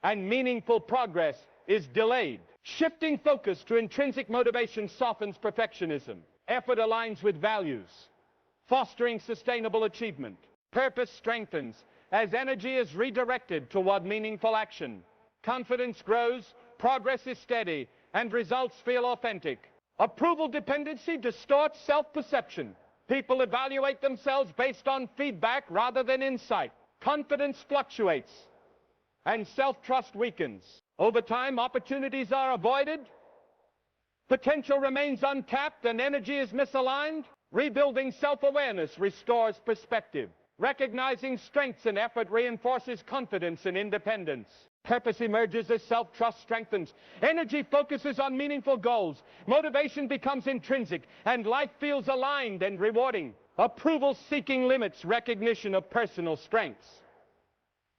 and meaningful progress is delayed. Shifting focus to intrinsic motivation softens perfectionism. Effort aligns with values, fostering sustainable achievement. Purpose strengthens as energy is redirected toward meaningful action. Confidence grows, progress is steady, and results feel authentic. Approval dependency distorts self-perception. People evaluate themselves based on feedback rather than insight. Confidence fluctuates, and self-trust weakens. Over time, opportunities are avoided, potential remains untapped, and energy is misaligned. Rebuilding self-awareness restores perspective. Recognizing strengths and effort reinforces confidence and independence. Purpose emerges as self-trust strengthens. Energy focuses on meaningful goals. Motivation becomes intrinsic, and life feels aligned and rewarding. Approval-seeking limits recognition of personal strengths.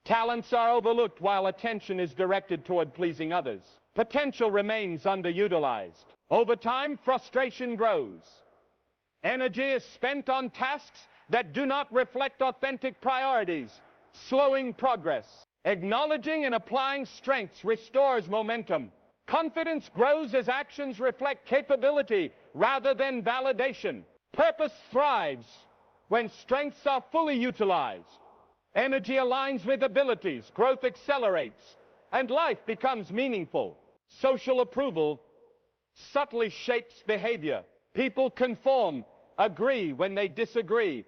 Talents are overlooked while attention is directed toward pleasing others. Potential remains underutilized. Over time, frustration grows. Energy is spent on tasks that do not reflect authentic priorities, slowing progress. Acknowledging and applying strengths restores momentum. Confidence grows as actions reflect capability rather than validation. Purpose thrives when strengths are fully utilized. Energy aligns with abilities, growth accelerates, and life becomes meaningful. Social approval subtly shapes behavior. People conform, agree when they disagree,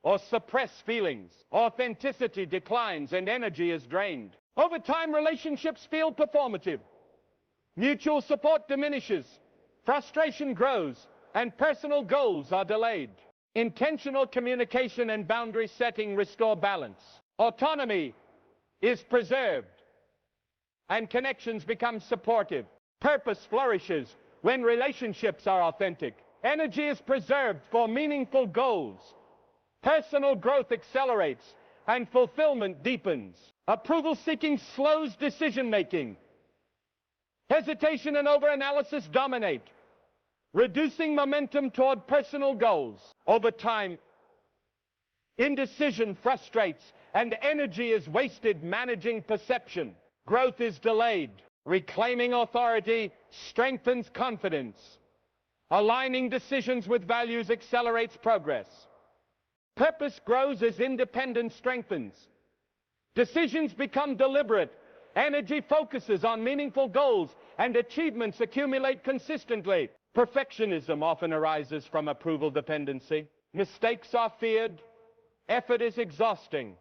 or suppress feelings. Authenticity declines and energy is drained. Over time, relationships feel performative. Mutual support diminishes. Frustration grows, and personal goals are delayed. Intentional communication and boundary setting restore balance. Autonomy is preserved, and connections become supportive. Purpose flourishes when relationships are authentic. Energy is preserved for meaningful goals. Personal growth accelerates, and fulfillment deepens. Approval-seeking slows decision-making. Hesitation and overanalysis dominate, reducing momentum toward personal goals. Over time, indecision frustrates, and energy is wasted managing perception. Growth is delayed. Reclaiming authority strengthens confidence. Aligning decisions with values accelerates progress. Purpose grows as independence strengthens. Decisions become deliberate. Energy focuses on meaningful goals, and achievements accumulate consistently. Perfectionism often arises from approval dependency. Mistakes are feared, effort is exhausting,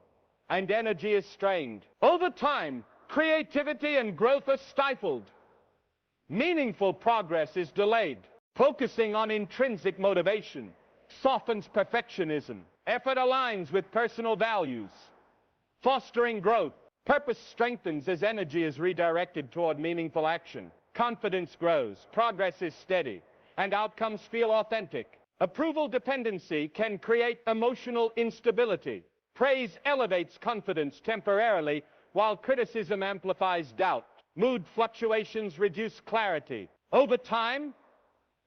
and energy is strained. Over time, creativity and growth are stifled. Meaningful progress is delayed. Focusing on intrinsic motivation softens perfectionism. Effort aligns with personal values, fostering growth. Purpose strengthens as energy is redirected toward meaningful action. Confidence grows, progress is steady, and outcomes feel authentic. Approval dependency can create emotional instability. Praise elevates confidence temporarily, while criticism amplifies doubt. Mood fluctuations reduce clarity. Over time,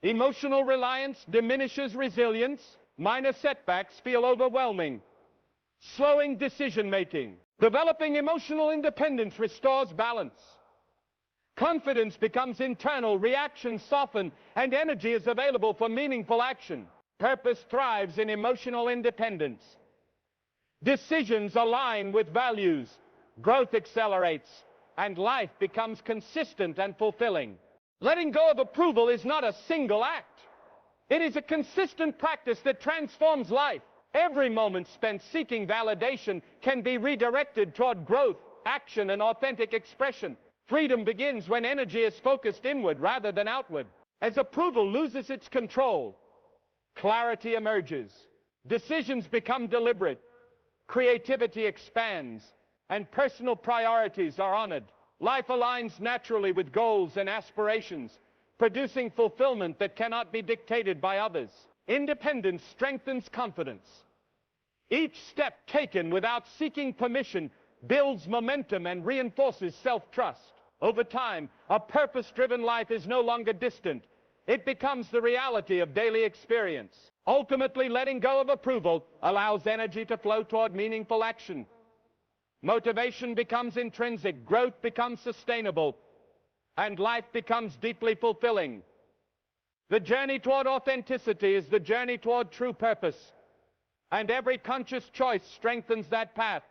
emotional reliance diminishes resilience. Minor setbacks feel overwhelming, slowing decision-making. Developing emotional independence restores balance. Confidence becomes internal, reactions soften, and energy is available for meaningful action. Purpose thrives in emotional independence. Decisions align with values. Growth accelerates, and life becomes consistent and fulfilling. Letting go of approval is not a single act. It is a consistent practice that transforms life. Every moment spent seeking validation can be redirected toward growth, action, and authentic expression. Freedom begins when energy is focused inward rather than outward. As approval loses its control, clarity emerges. Decisions become deliberate. Creativity expands, and personal priorities are honored. Life aligns naturally with goals and aspirations, producing fulfillment that cannot be dictated by others. Independence strengthens confidence. Each step taken without seeking permission builds momentum and reinforces self-trust. Over time, a purpose-driven life is no longer distant. It becomes the reality of daily experience. Ultimately, letting go of approval allows energy to flow toward meaningful action. Motivation becomes intrinsic, growth becomes sustainable, and life becomes deeply fulfilling. The journey toward authenticity is the journey toward true purpose, and every conscious choice strengthens that path.